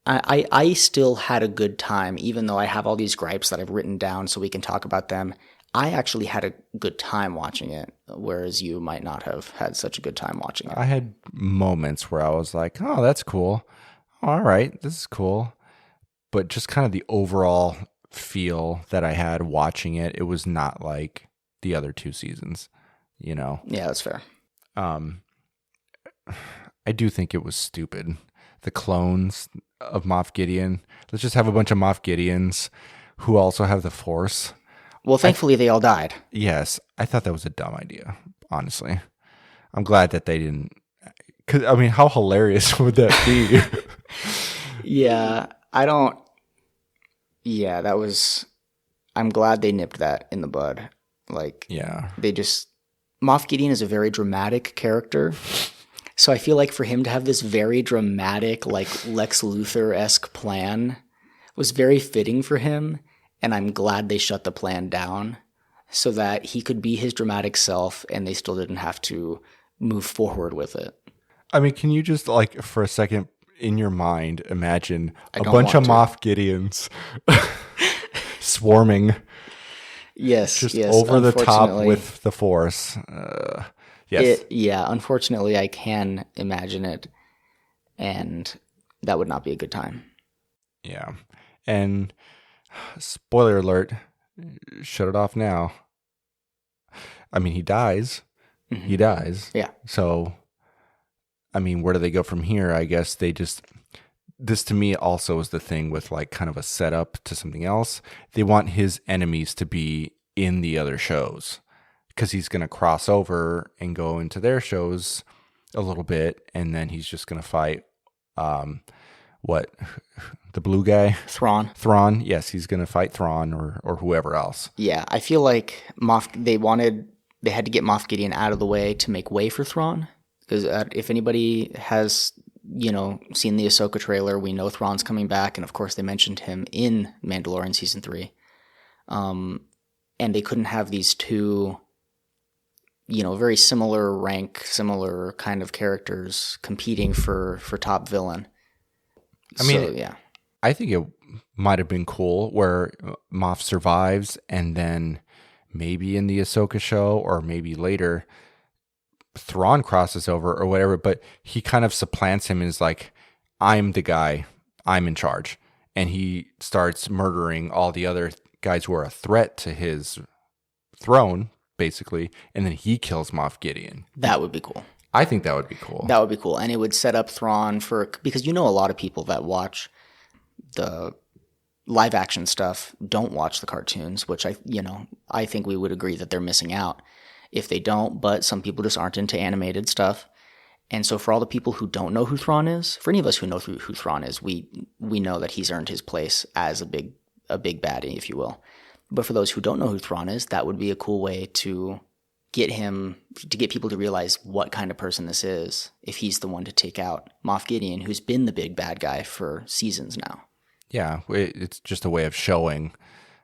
I still had a good time, even though I have all these gripes that I've written down so we can talk about them. I actually had a good time watching it, whereas you might not have had such a good time watching it. I had moments where I was like, oh, that's cool. All right, this is cool. But just kind of the overall feel that I had watching it, it was not like the other 2 seasons, Yeah, that's fair. I do think it was stupid. The clones of Moff Gideon. Let's just have a bunch of Moff Gideons who also have the Force. Well, thankfully they all died. Yes, I thought that was a dumb idea, honestly. I'm glad that they didn't. Cause, I mean, how hilarious would that be? Yeah, that was. I'm glad they nipped that in the bud. Like, yeah, Moff Gideon is a very dramatic character. So I feel like for him to have this very dramatic, like Lex Luthor-esque plan was very fitting for him. And I'm glad they shut the plan down so that he could be his dramatic self and they still didn't have to move forward with it. I mean, can you just, like, for a second in your mind, imagine a bunch of Moff Gideons swarming yes, over the top with the Force. Yes. Unfortunately, I can imagine it, and that would not be a good time. Yeah. And spoiler alert, shut it off now. I mean, he dies. Mm-hmm. He dies. Yeah. So, I mean, where do they go from here? I guess this to me also is the thing with like kind of a setup to something else. They want his enemies to be in the other shows because he's going to cross over and go into their shows a little bit. And then he's just going to fight, the blue guy? Thrawn. Yes, he's going to fight Thrawn or whoever else. Yeah, I feel like they wanted they had to get Moff Gideon out of the way to make way for Thrawn. Because if anybody has, seen the Ahsoka trailer, we know Thrawn's coming back, and of course they mentioned him in Mandalorian Season 3. And they couldn't have these two, very similar rank, similar kind of characters competing for top villain. I mean, I think it might have been cool where Moff survives, and then maybe in the Ahsoka show or maybe later, Thrawn crosses over or whatever, but he kind of supplants him and is like, I'm the guy, I'm in charge. And he starts murdering all the other guys who are a threat to his throne, basically, and then he kills Moff Gideon. That would be cool. I think that would be cool. That would be cool. And it would set up Thrawn because a lot of people that watch the live action stuff don't watch the cartoons, which I think we would agree that they're missing out if they don't, but some people just aren't into animated stuff. And so for all the people who don't know who Thrawn is, for any of us who know who Thrawn is, we know that he's earned his place as a big baddie, if you will. But for those who don't know who Thrawn is, that would be a cool way to get people to realize what kind of person this is, if he's the one to take out Moff Gideon, who's been the big bad guy for seasons now. Yeah, it's just a way of showing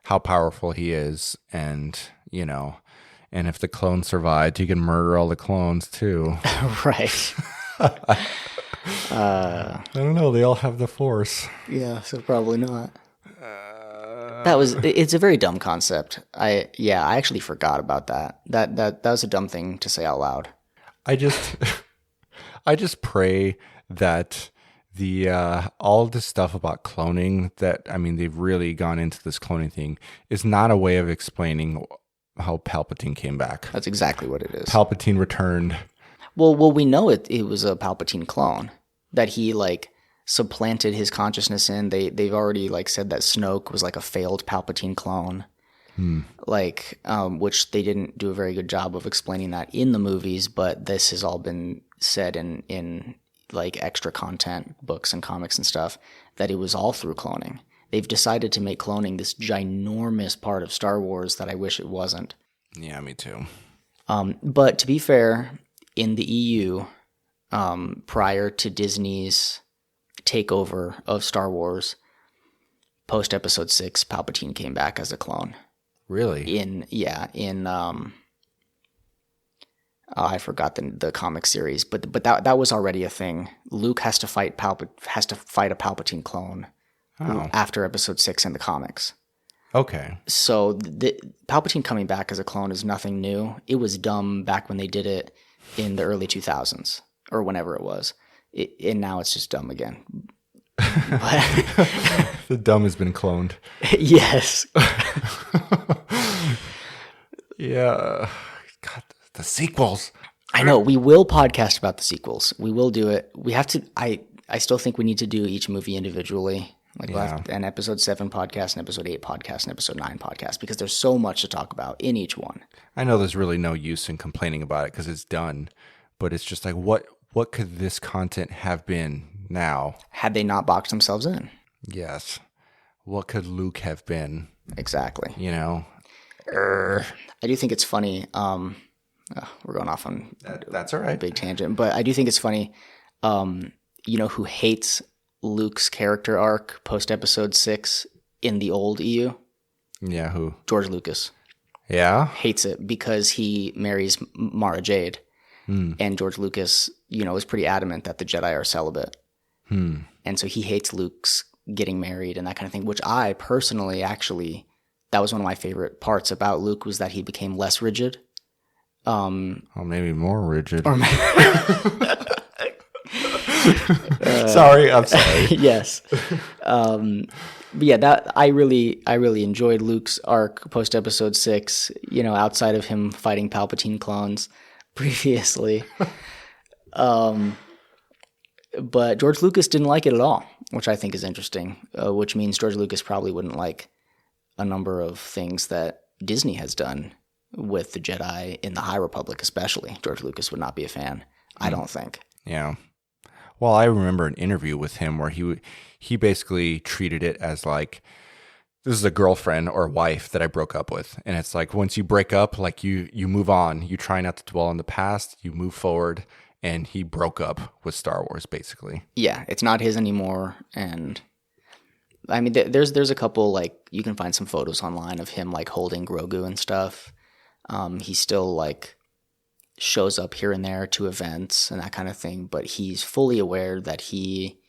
how powerful he is, and and if the clones survived, he can murder all the clones too. Right. I don't know. They all have the Force. Yeah, so probably not. It's a very dumb concept. I actually forgot about that. That was a dumb thing to say out loud. I just pray that the all this stuff about cloning they've really gone into this cloning thing is not a way of explaining how Palpatine came back. That's exactly what it is. Palpatine returned. Well, we know it was a Palpatine clone that he supplanted his consciousness in. They've already said that Snoke was a failed Palpatine clone. Which they didn't do a very good job of explaining that in the movies, but this has all been said in extra content, books and comics and stuff, that it was all through cloning. They've decided to make cloning this ginormous part of Star Wars that I wish it wasn't. Yeah, me too. But to be fair, in the EU, prior to Disney's takeover of Star Wars, post Episode 6, Palpatine came back as a clone. Really? I forgot the comic series, but that was already a thing. Luke has to fight a Palpatine clone after Episode 6 in the comics. Okay. So the Palpatine coming back as a clone is nothing new. It was dumb back when they did it in the early 2000s or whenever it was. And now it's just dumb again. The dumb has been cloned. Yes. Yeah. God, the sequels. I know. We will podcast about the sequels. We will do it. We have to. I still think we need to do each movie individually. We'll have an Episode 7 podcast, an Episode 8 podcast, an Episode 9 podcast, because there's so much to talk about in each one. I know there's really no use in complaining about it because it's done, but it's just what could this content have been now? Had they not boxed themselves in. Yes. What could Luke have been? Exactly. I do think it's funny. We're going off on that's all right. A big tangent, but I do think it's funny. Who hates Luke's character arc post Episode 6 in the old EU? Yeah, who? George Lucas. Yeah? Hates it because he marries Mara Jade. And George Lucas, is pretty adamant that the Jedi are celibate. And so he hates Luke's getting married and that kind of thing, which I personally actually, that was one of my favorite parts about Luke, was that he became less rigid. Maybe more rigid. Sorry, I'm sorry. Yes. But yeah, that I really enjoyed Luke's arc post Episode 6, outside of him fighting Palpatine clones previously. But George Lucas didn't like it at all, which I think is interesting, which means George Lucas probably wouldn't like a number of things that Disney has done with the Jedi in the High Republic, especially. George Lucas would not be a fan, I don't think. Yeah. Well, I remember an interview with him where he basically treated it as this is a girlfriend or wife that I broke up with. And it's like, once you break up, like you move on, you try not to dwell on the past, you move forward. And he broke up with Star Wars, basically. Yeah, it's not his anymore. And I mean, there's a couple, like, you can find some photos online of him, like, holding Grogu and stuff. He still, like, shows up here and there to events and that kind of thing. But he's fully aware that he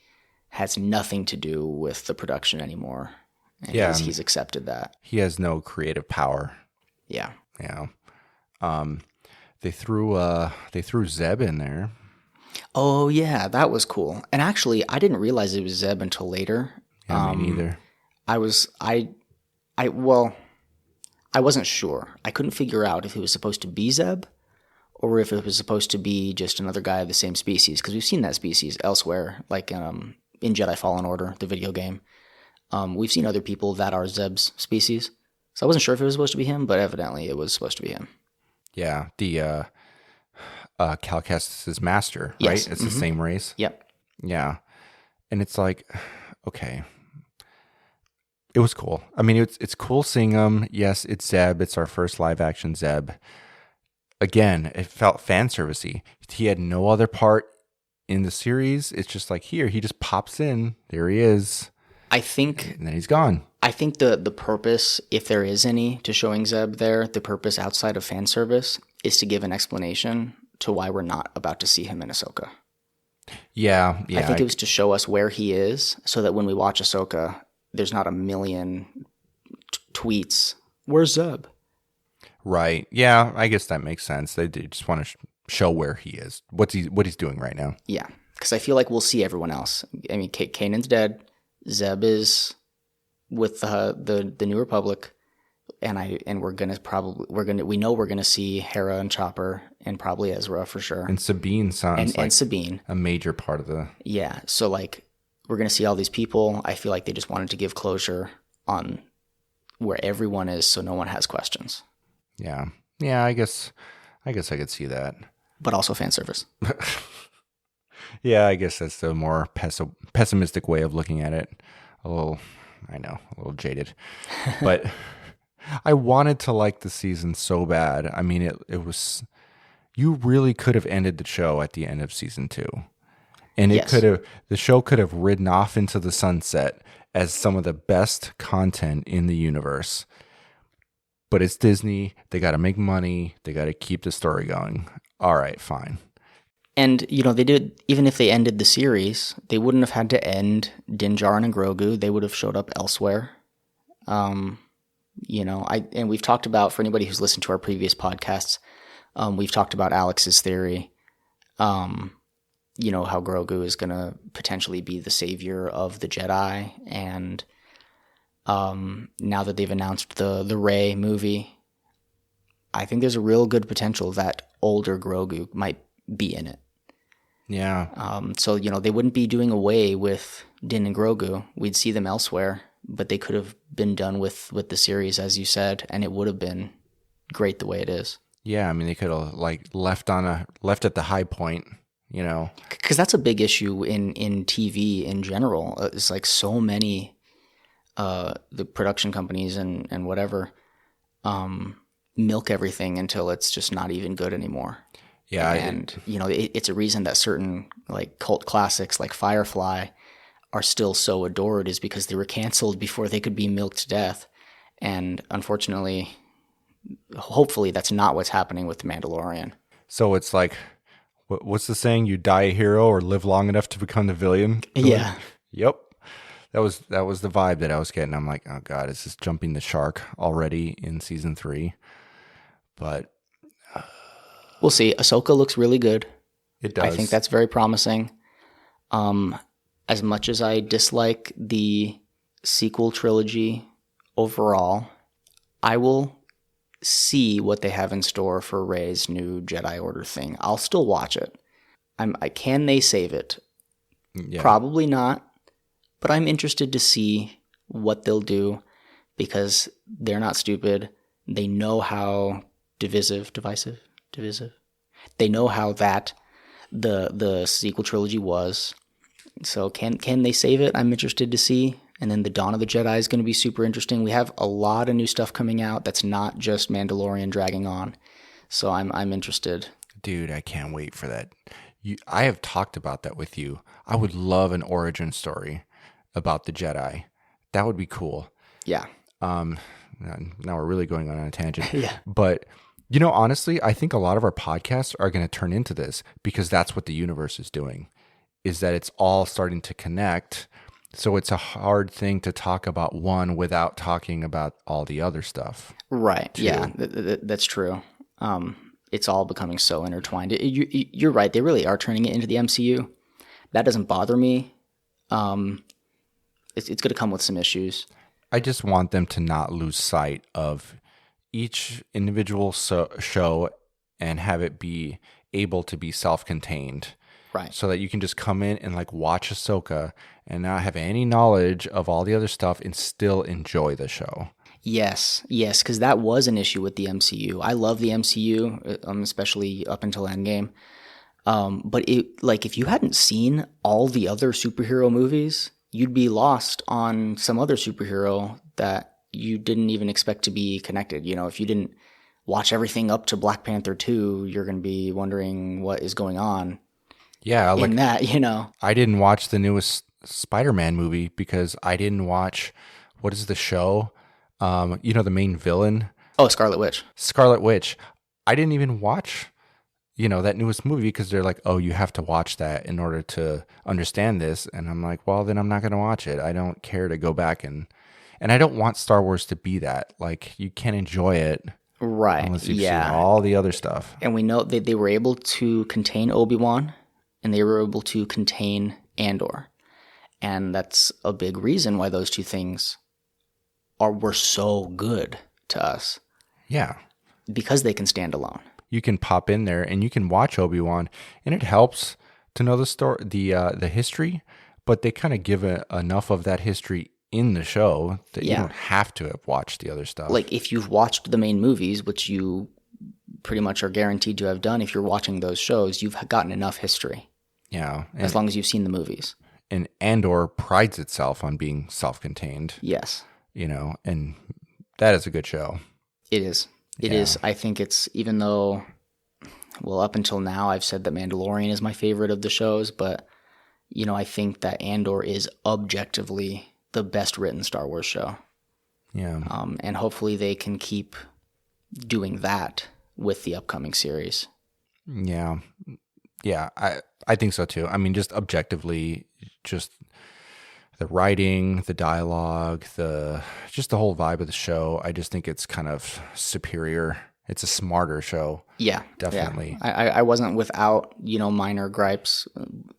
has nothing to do with the production anymore. And he's accepted that. He has no creative power. Yeah. Yeah. They threw Zeb in there. Oh yeah, that was cool. And actually, I didn't realize it was Zeb until later. Yeah, me neither. I wasn't sure. I couldn't figure out if it was supposed to be Zeb or if it was supposed to be just another guy of the same species, because we've seen that species elsewhere, like in Jedi Fallen Order, the video game. We've seen other people that are Zeb's species. So I wasn't sure if it was supposed to be him, but evidently it was supposed to be him. Yeah, the Cal Kestis' master, Yes. right? It's the same race. Yep. Yeah, and it's like, okay, it was cool. I mean, it's cool seeing him. Yes, it's Zeb. It's our first live action Zeb. Again, it felt fan servicey. He had no other part in the series. It's just like, here, he just pops in. There he is. I think, and then he's gone. I think the purpose, if there is any, to showing Zeb there, the purpose outside of fan service is to give an explanation to why we're not about to see him in Ahsoka. Yeah. I think it was to show us where he is, so that when we watch Ahsoka, there's not a million tweets. Where's Zeb? Right. Yeah, I guess that makes sense. They just want to show where he is, what he's doing right now. Yeah, because I feel like we'll see everyone else. I mean, Kanan's dead. Zeb is with the New Republic, and we're gonna see Hera and Chopper and probably Ezra for sure. And Sabine sounds and Sabine, a major part of the. Yeah, so like we're gonna see all these people. I feel like they just wanted to give closure on where everyone is, so no one has questions. Yeah. I guess I could see that. But also fan service. Yeah, I guess that's the more pessimistic way of looking at it. A little jaded. But I wanted to like the season so bad. I mean, it was, you really could have ended the show at the end of season 2. And the show could have ridden off into the sunset as some of the best content in the universe. But it's Disney. They got to make money. They got to keep the story going. All right, fine. And, they did, even if they ended the series, they wouldn't have had to end Din Djarin and Grogu. They would have showed up elsewhere. And we've talked about, for anybody who's listened to our previous podcasts, we've talked about Alex's theory, how Grogu is going to potentially be the savior of the Jedi. And now that they've announced the Rey movie, I think there's a real good potential that older Grogu might be in it. Yeah. So, they wouldn't be doing away with Din and Grogu. We'd see them elsewhere, but they could have been done with the series, as you said, and it would have been great the way it is. Yeah, I mean, they could have left at the high point, Because that's a big issue in TV in general. It's like so many the production companies and whatever milk everything until it's just not even good anymore. Yeah, and it's a reason that certain like cult classics like Firefly are still so adored, is because they were canceled before they could be milked to death. And unfortunately, hopefully, that's not what's happening with The Mandalorian. So it's like, what's the saying? You die a hero or live long enough to become the villain? Yeah. Yep. That was the vibe that I was getting. I'm like, oh God, is this jumping the shark already in season 3? But we'll see. Ahsoka looks really good. It does. I think that's very promising. As much as I dislike the sequel trilogy overall, I will see what they have in store for Rey's new Jedi Order thing. I'll still watch it. Can they save it? Yeah. Probably not. But I'm interested to see what they'll do, because they're not stupid. They know how divisive. They know how that the sequel trilogy was. So can they save it? I'm interested to see. And then the Dawn of the Jedi is going to be super interesting. We have a lot of new stuff coming out that's not just Mandalorian dragging on. So I'm interested. Dude, I can't wait for that. I have talked about that with you. I would love an origin story about the Jedi. That would be cool. Yeah. Now we're really going on a tangent. Yeah. But, honestly, I think a lot of our podcasts are going to turn into this because that's what the universe is doing, is that it's all starting to connect. So it's a hard thing to talk about one without talking about all the other stuff. Right. too. Yeah, that's true. It's all becoming so intertwined. You're right. They really are turning it into the MCU. That doesn't bother me. It's going to come with some issues. I just want them to not lose sight of each individual show and have it be able to be self-contained. Right. So that you can just come in and watch Ahsoka and not have any knowledge of all the other stuff and still enjoy the show. Yes, because that was an issue with the MCU. I love the MCU, especially up until Endgame. But if you hadn't seen all the other superhero movies, you'd be lost on some other superhero that you didn't even expect to be connected. If you didn't watch everything up to Black Panther 2, you're going to be wondering what is going on. Yeah, in that, I didn't watch the newest Spider-Man movie because I didn't watch, what is the show? The main villain. Oh, Scarlet Witch. Scarlet Witch. I didn't even watch, that newest movie because they're like, oh, you have to watch that in order to understand this. And I'm like, well, then I'm not going to watch it. I don't care to go back and I don't want Star Wars to be that. You can't enjoy it. Right. Unless you've seen all the other stuff. And we know that they were able to contain Obi-Wan and they were able to contain Andor. And that's a big reason why those two things were so good to us. Yeah. Because they can stand alone. You can pop in there and you can watch Obi-Wan, and it helps to know the story, the history, but they kind of give enough of that history in the show that you don't have to have watched the other stuff. If you've watched the main movies, which you pretty much are guaranteed to have done if you're watching those shows, you've gotten enough history. Yeah. As long as you've seen the movies. And Andor prides itself on being self-contained. Yes. And that is a good show. It is. It is. I think it's, even though, up until now, I've said that Mandalorian is my favorite of the shows, but, I think that Andor is objectively the best written Star Wars show. Yeah. And hopefully they can keep doing that with the upcoming series. Yeah. Yeah, I think so too. I mean, just objectively, just the writing, the dialogue, just the whole vibe of the show. I just think it's kind of superior. It's a smarter show. Yeah, definitely. Yeah. I wasn't without minor gripes,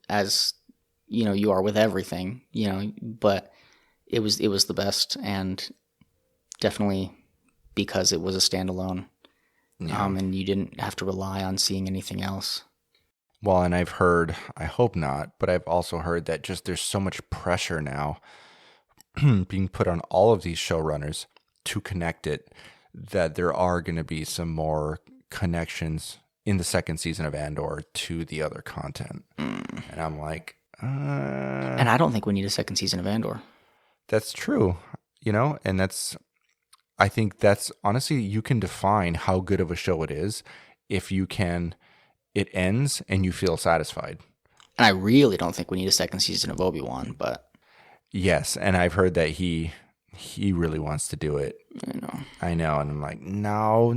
as you are with everything. But it was the best, and definitely because it was a standalone, and you didn't have to rely on seeing anything else. Well, and I've heard, I hope not, but I've also heard that just there's so much pressure now being put on all of these showrunners to connect it, that there are going to be some more connections in the second season of Andor to the other content. And I'm like, And I don't think we need a second season of Andor. That's true, and I think that's, honestly, you can define how good of a show it is if it ends and you feel satisfied. And I really don't think we need a second season of Obi-Wan, but... Yes, and I've heard that he really wants to do it. I know, and I'm like, no.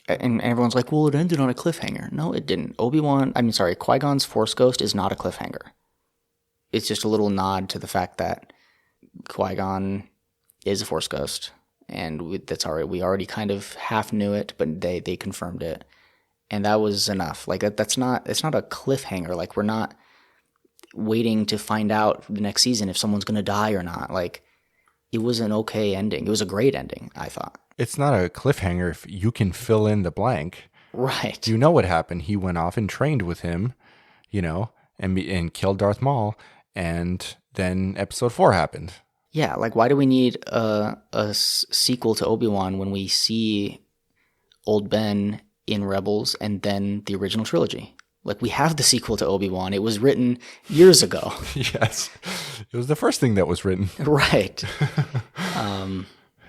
And everyone's like, well, it ended on a cliffhanger. No, it didn't. Qui-Gon's Force Ghost is not a cliffhanger. It's just a little nod to the fact that Qui-Gon is a Force Ghost, and that's all right. We already kind of half knew it, but they confirmed it. And that was enough. It's not a cliffhanger. We're not waiting to find out the next season if someone's going to die or not. It was an okay ending. It was a great ending, I thought. It's not a cliffhanger if you can fill in the blank. Right. You know what happened. He went off and trained with him, and killed Darth Maul, and then episode 4 happened. Yeah, why do we need a sequel to Obi-Wan when we see Old Ben in Rebels and then the original trilogy? Like, we have the sequel to Obi-Wan. It was written years ago. Yes. It was the first thing that was written. Right.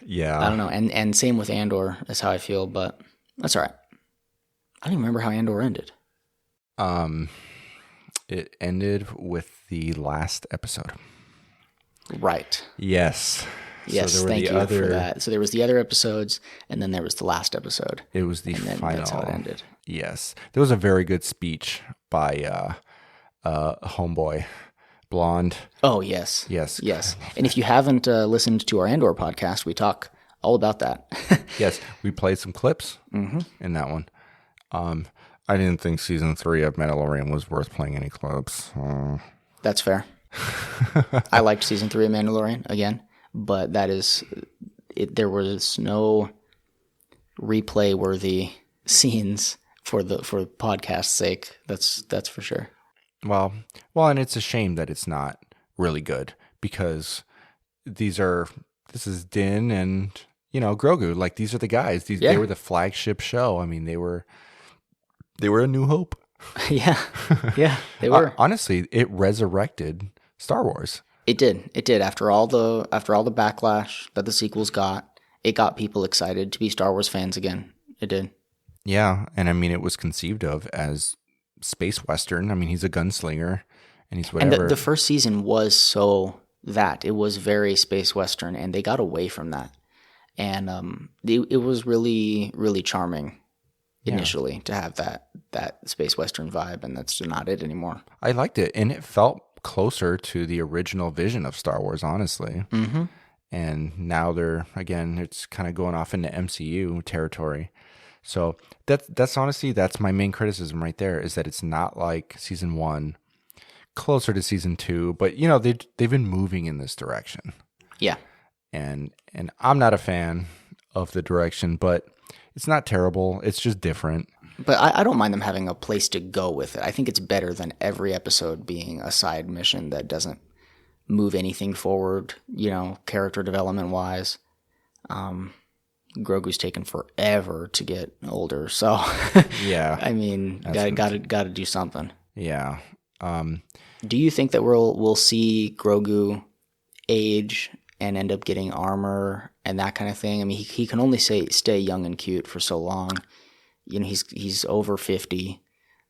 Yeah. I don't know. And same with Andor is how I feel, but that's all right. I don't even remember how Andor ended. It ended with the last episode. Right. Yes. Yes, so thank you for that. So there was the other episodes, and then there was the last episode. It was the and then final. That's how it ended. Yes. There was a very good speech by Homeboy, Blonde. Oh, yes. Yes. Yes. And if you haven't listened to our Andor podcast, we talk all about that. Yes. We played some clips in that one. I didn't think season 3 of Mandalorian was worth playing any clips. That's fair. I liked season 3 of Mandalorian again, but that is it. There was no replay worthy scenes for podcast's sake. That's for sure. Well, and it's a shame that it's not really good because this is Din and Grogu. Like, these are the guys. They were the flagship show. I mean, they were a New Hope. Yeah, they were. Honestly, it resurrected Star Wars. It did. After all the backlash that the sequels got, it got people excited to be Star Wars fans again. It did. Yeah, and I mean, it was conceived of as space western. I mean, he's a gunslinger, and he's whatever. And the first season was it was very space western, and they got away from that. And it was really, really charming initially to have that space western vibe, and that's not it anymore. I liked it, and it felt closer to the original vision of Star Wars, honestly. Mm-hmm. And now it's kind of going off into MCU territory. So that's honestly, that's my main criticism right there, is that it's not like season 1, closer to season 2, but they've been moving in this direction. Yeah. And I'm not a fan of the direction, but it's not terrible. It's just different. But I don't mind them having a place to go with it. I think it's better than every episode being a side mission that doesn't move anything forward, character development wise. Grogu's taken forever to get older, so yeah. I mean, got to do something. Yeah. Do you think that we'll see Grogu age and end up getting armor and that kind of thing? I mean, he can only stay young and cute for so long. He's over 50.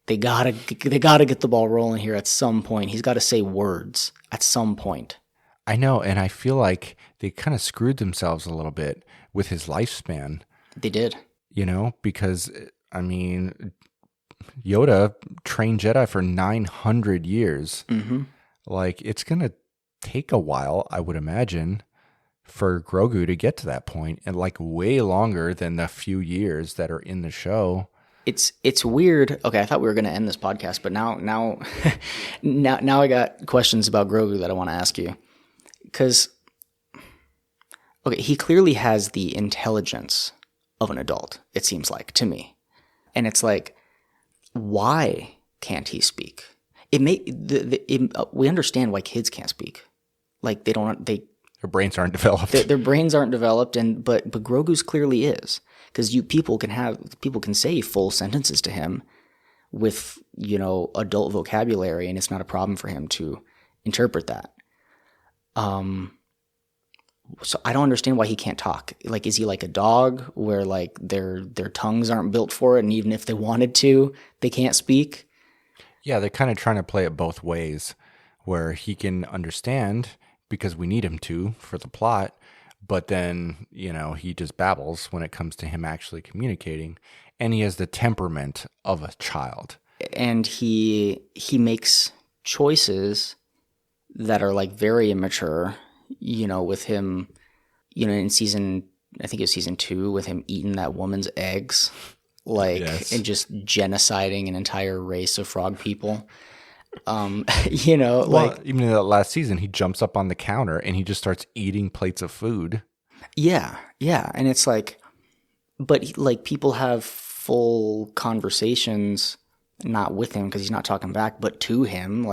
They gotta get the ball rolling here at some point. He's got to say words at some point. I know, and I feel like they kind of screwed themselves a little bit with his lifespan. They did. Because, I mean, Yoda trained Jedi for 900 years. Mm-hmm. Like, it's going to take a while, I would imagine, for Grogu to get to that point, and like way longer than the few years that are in the show. It's weird. Okay, I thought we were going to end this podcast, but now I got questions about Grogu that I want to ask you. Because, okay, he clearly has the intelligence of an adult, it seems like, to me. And it's like, why can't he speak? We understand why kids can't speak. Like, their brains aren't developed. Their brains aren't developed, but Grogu's clearly is, because people can say full sentences to him with adult vocabulary, and it's not a problem for him to interpret that. So I don't understand why he can't talk. Like, is he like a dog where like their tongues aren't built for it, and even if they wanted to, they can't speak? Yeah, they're kind of trying to play it both ways, where he can understand because we need him to for the plot, but then, he just babbles when it comes to him actually communicating, and he has the temperament of a child. And he makes choices that are like very immature, with him, in season, I think it was season 2, with him eating that woman's eggs, yes. And just genociding an entire race of frog people. Even in that last season, he jumps up on the counter and he just starts eating plates of food. Yeah. And it's like, but people have full conversations, not with him because he's not talking back, but to him,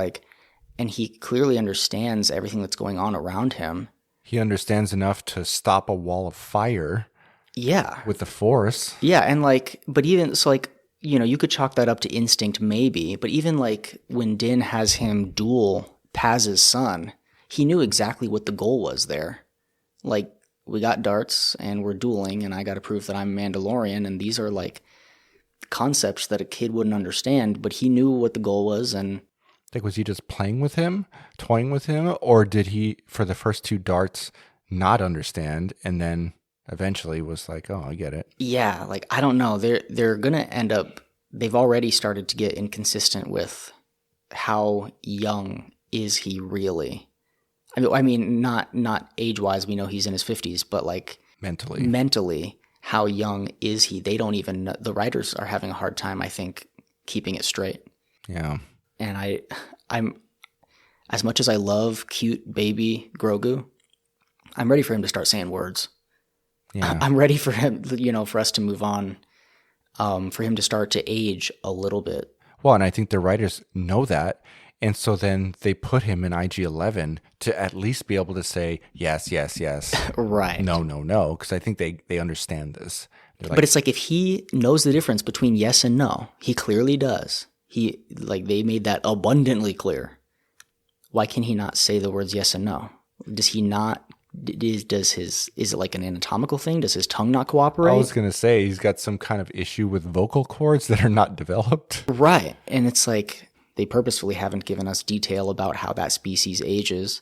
and he clearly understands everything that's going on around him. He understands enough to stop a wall of fire. Yeah. With the Force. Yeah, and but even so, you could chalk that up to instinct maybe, but even like when Din has him duel Paz's son, he knew exactly what the goal was there. Like, we got darts and we're dueling and I got to prove that I'm Mandalorian, and these are like concepts that a kid wouldn't understand, but he knew what the goal was. And like, was he just playing with him, toying with him, or did he, for the first 2 darts, not understand and then eventually was like, oh, I get it? Yeah, like, I don't know. They're going to end up, they've already started to get inconsistent with how young is he really. I mean, not age-wise, we know he's in his 50s, but like mentally, how young is he? They don't even know. The writers are having a hard time, I think, keeping it straight. Yeah. And I'm as much as I love cute baby Grogu, I'm ready for him to start saying words. Yeah. I'm ready for him, for us to move on, for him to start to age a little bit. Well, and I think the writers know that. And so then they put him in IG-11 to at least be able to say, yes, yes, yes. Right. No, no, no. Because I think they understand this. But it's like, if he knows the difference between yes and no, he clearly does. They made that abundantly clear. Why can he not say the words yes and no? Does he not? Is it like an anatomical thing? Does his tongue not cooperate? I was going to say he's got some kind of issue with vocal cords that are not developed. Right. And it's like, they purposefully haven't given us detail about how that species ages,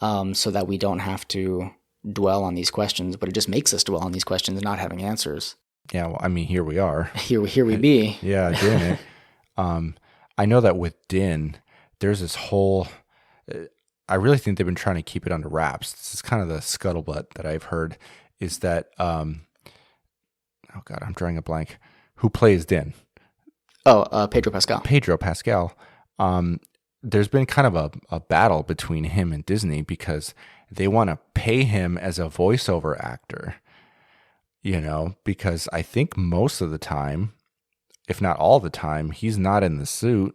so that we don't have to dwell on these questions, but it just makes us dwell on these questions not having answers. Yeah, well, I mean, here we are. Here we be. Yeah, doing it. I know that with Din, there's this whole... I really think they've been trying to keep it under wraps. This is kind of the scuttlebutt that I've heard, is that... oh, God, I'm drawing a blank. Who plays Din? Oh, Pedro Pascal. Pedro Pascal. There's been kind of a battle between him and Disney because they want to pay him as a voiceover actor, because I think most of the time, if not all the time, he's not in the suit.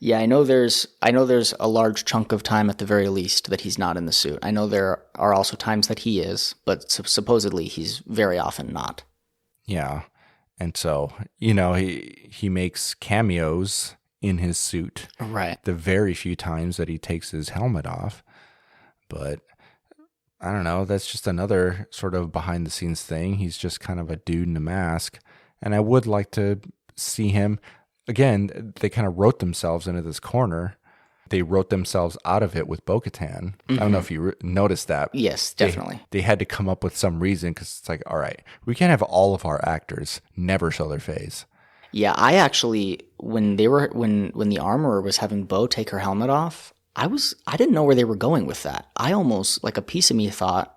Yeah, I know there's a large chunk of time at the very least that he's not in the suit. I know there are also times that he is, but supposedly he's very often not. Yeah. And so, he makes cameos in his suit. Right. The very few times that he takes his helmet off. But I don't know. That's just another sort of behind the scenes thing. He's just kind of a dude in a mask. And I would like to see him. Again, they kind of wrote themselves into this corner. They wrote themselves out of it with Bo-Katan. I don't know if you noticed that. Yes, definitely. They had to come up with some reason because it's like, all right, we can't have all of our actors never show their face. Yeah, I actually, when the armorer was having Bo take her helmet off, I didn't know where they were going with that. I almost, like, a piece of me thought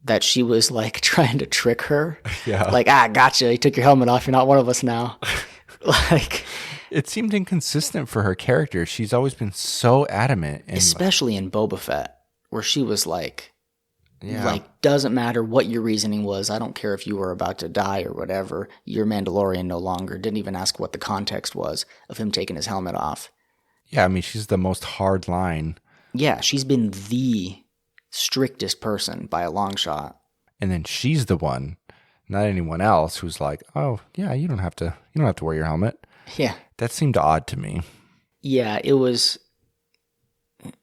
that she was like trying to trick her. Yeah. Like, gotcha, you took your helmet off, you're not one of us now. Like, it seemed inconsistent for her character. She's always been so adamant. And especially in Boba Fett, where she was like, doesn't matter what your reasoning was. I don't care if you were about to die or whatever. You're Mandalorian no longer. Didn't even ask what the context was of him taking his helmet off. Yeah, I mean, she's the most hard line. Yeah, she's been the strictest person by a long shot. And then she's the one, not anyone else, who's like, oh, yeah, you don't have to wear your helmet. Yeah. That seemed odd to me. Yeah, it was...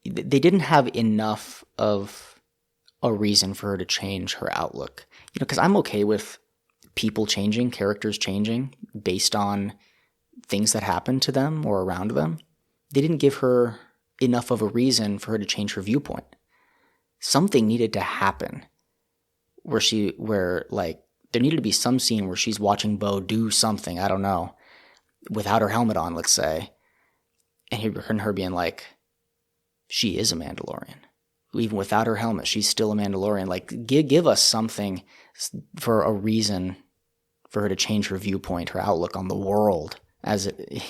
They didn't have enough of a reason for her to change her outlook. Because I'm okay with people changing, characters changing, based on things that happen to them or around them. They didn't give her enough of a reason for her to change her viewpoint. Something needed to happen where there needed to be some scene where she's watching Bo do something, I don't know, without her helmet on, let's say, and her being like, she is a Mandalorian. Even without her helmet, she's still a Mandalorian. Like, give us something for a reason for her to change her viewpoint, her outlook on the world.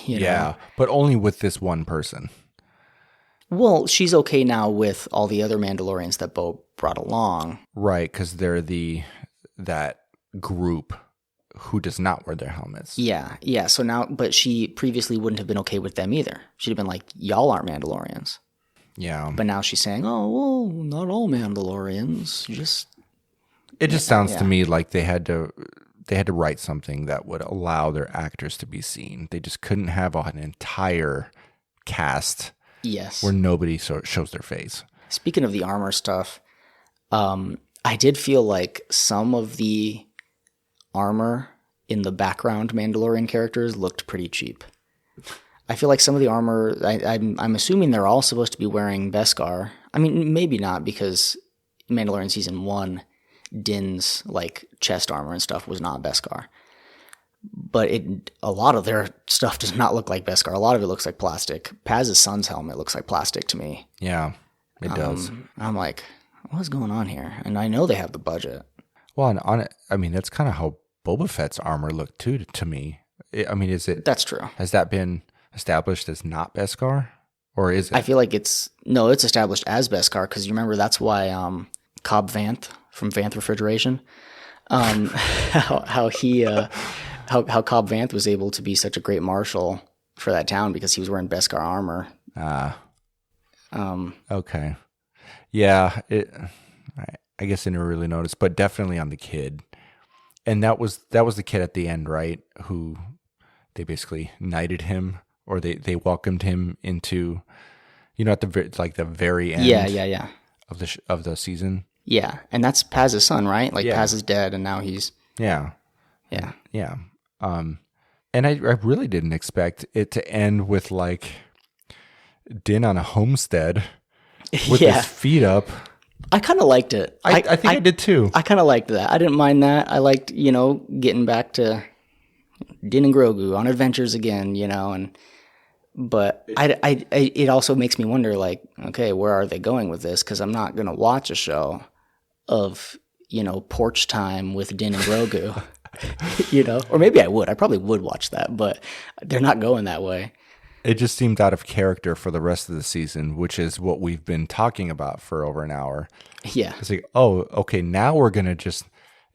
Yeah, but only with this one person. Well, she's okay now with all the other Mandalorians that Bo brought along. Right, because they're that group who does not wear their helmets. Yeah. So now, but she previously wouldn't have been okay with them either. She'd have been like, y'all aren't Mandalorians. Yeah. But now she's saying, oh, well, not all Mandalorians. It just sounds to me like they had to they had to write something that would allow their actors to be seen. They just couldn't have an entire cast Yes. where nobody shows their face. Speaking of the armor stuff, I did feel like some of the armor in the background Mandalorian characters looked pretty cheap. I feel like some of the armor, I'm assuming they're all supposed to be wearing Beskar. I mean, maybe not, because Mandalorian Season 1, Din's like chest armor and stuff was not Beskar. But a lot of their stuff does not look like Beskar. A lot of it looks like plastic. Paz's son's helmet looks like plastic to me. Yeah, it does. I'm like, what's going on here? And I know they have the budget. Well, and on it, I mean, that's kind of how Boba Fett's armor looked too to me. I mean, is it? That's true. Has that been established as not Beskar, or is it? I feel like it's established as Beskar, because you remember that's why Cobb Vanth from Vanth Refrigeration, how Cobb Vanth was able to be such a great marshal for that town because he was wearing Beskar armor. Okay. Yeah, I guess I never really noticed, but definitely on the kid. And that was the kid at the end, right? Who they basically knighted him, or they welcomed him into, at the very end. Yeah. Of the season. Yeah, and that's Paz's son, right? Like Paz is dead, and now he's yeah. And I really didn't expect it to end with like Din on a homestead with his feet up. I kind of liked it. I think I did too. I kind of liked that. I didn't mind that. I liked, getting back to Din and Grogu on adventures again, but it also makes me wonder, like, okay, where are they going with this? Because I'm not going to watch a show of, porch time with Din and Grogu, or maybe I would. I probably would watch that, but they're not going that way. It just seemed out of character for the rest of the season, which is what we've been talking about for over an hour. Yeah. It's like, oh, okay, now we're going to just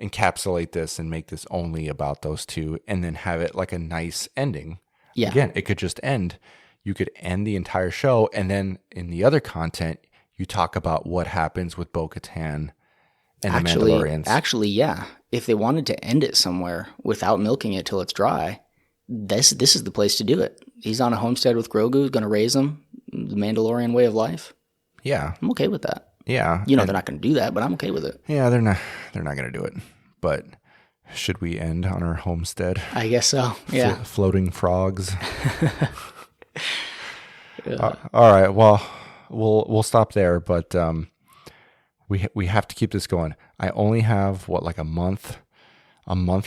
encapsulate this and make this only about those two and then have it like a nice ending. Yeah. Again, it could just end. You could end the entire show, and then in the other content, you talk about what happens with Bo-Katan and the Mandalorians. Actually, yeah. If they wanted to end it somewhere without milking it till it's dry, this is the place to do it. He's on a homestead with Grogu, going to raise him, the Mandalorian way of life. Yeah. I'm okay with that. Yeah. They're not going to do that, but I'm okay with it. Yeah, they're not going to do it. But should we end on our homestead? I guess so. Yeah. Floating frogs. All right. Well, we'll stop there, but we have to keep this going. I only have like a month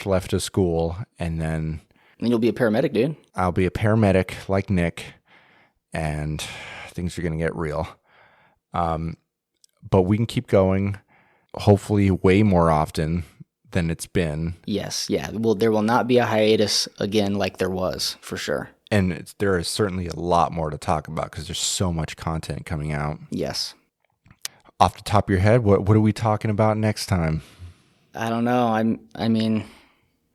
left of school, and then you'll be a paramedic, dude. I'll be a paramedic like Nick, and things are going to get real. But we can keep going, hopefully way more often than it's been. Yes, yeah. Well, there will not be a hiatus again like there was, for sure. And there is certainly a lot more to talk about because there's so much content coming out. Yes. Off the top of your head, what are we talking about next time? I don't know. I mean...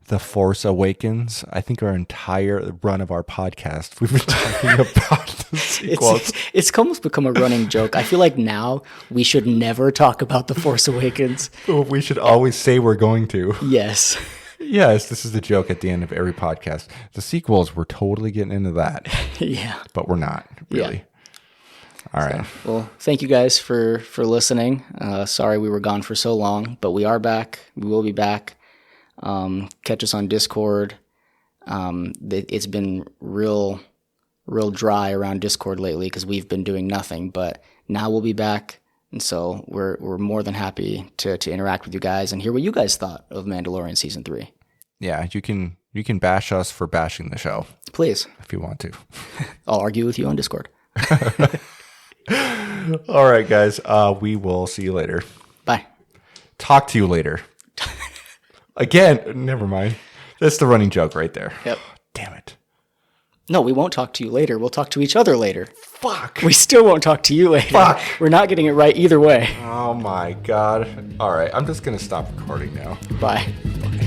The Force Awakens. I think our entire run of our podcast, we've been talking about the sequels. It's almost become a running joke. I feel like now we should never talk about The Force Awakens. We should always say we're going to. Yes. Yes, this is the joke at the end of every podcast. The sequels, we're totally getting into that. Yeah. But we're not, really. Yeah. All right. Well, thank you guys for listening. Sorry we were gone for so long, but we are back. We will be back. Catch us on Discord. It's been real dry around Discord lately because we've been doing nothing, but now we'll be back. And so we're more than happy to interact with you guys and hear what you guys thought of Mandalorian Season 3. Yeah, you can bash us for bashing the show. Please. If you want to. I'll argue with you on Discord. All right, guys. We will see you later. Bye. Talk to you later. Again, never mind. That's the running joke right there. Yep. Damn it. No, we won't talk to you later. We'll talk to each other later. Fuck. We still won't talk to you later. Fuck. We're not getting it right either way. Oh my God. All right. I'm just going to stop recording now. Bye. Bye.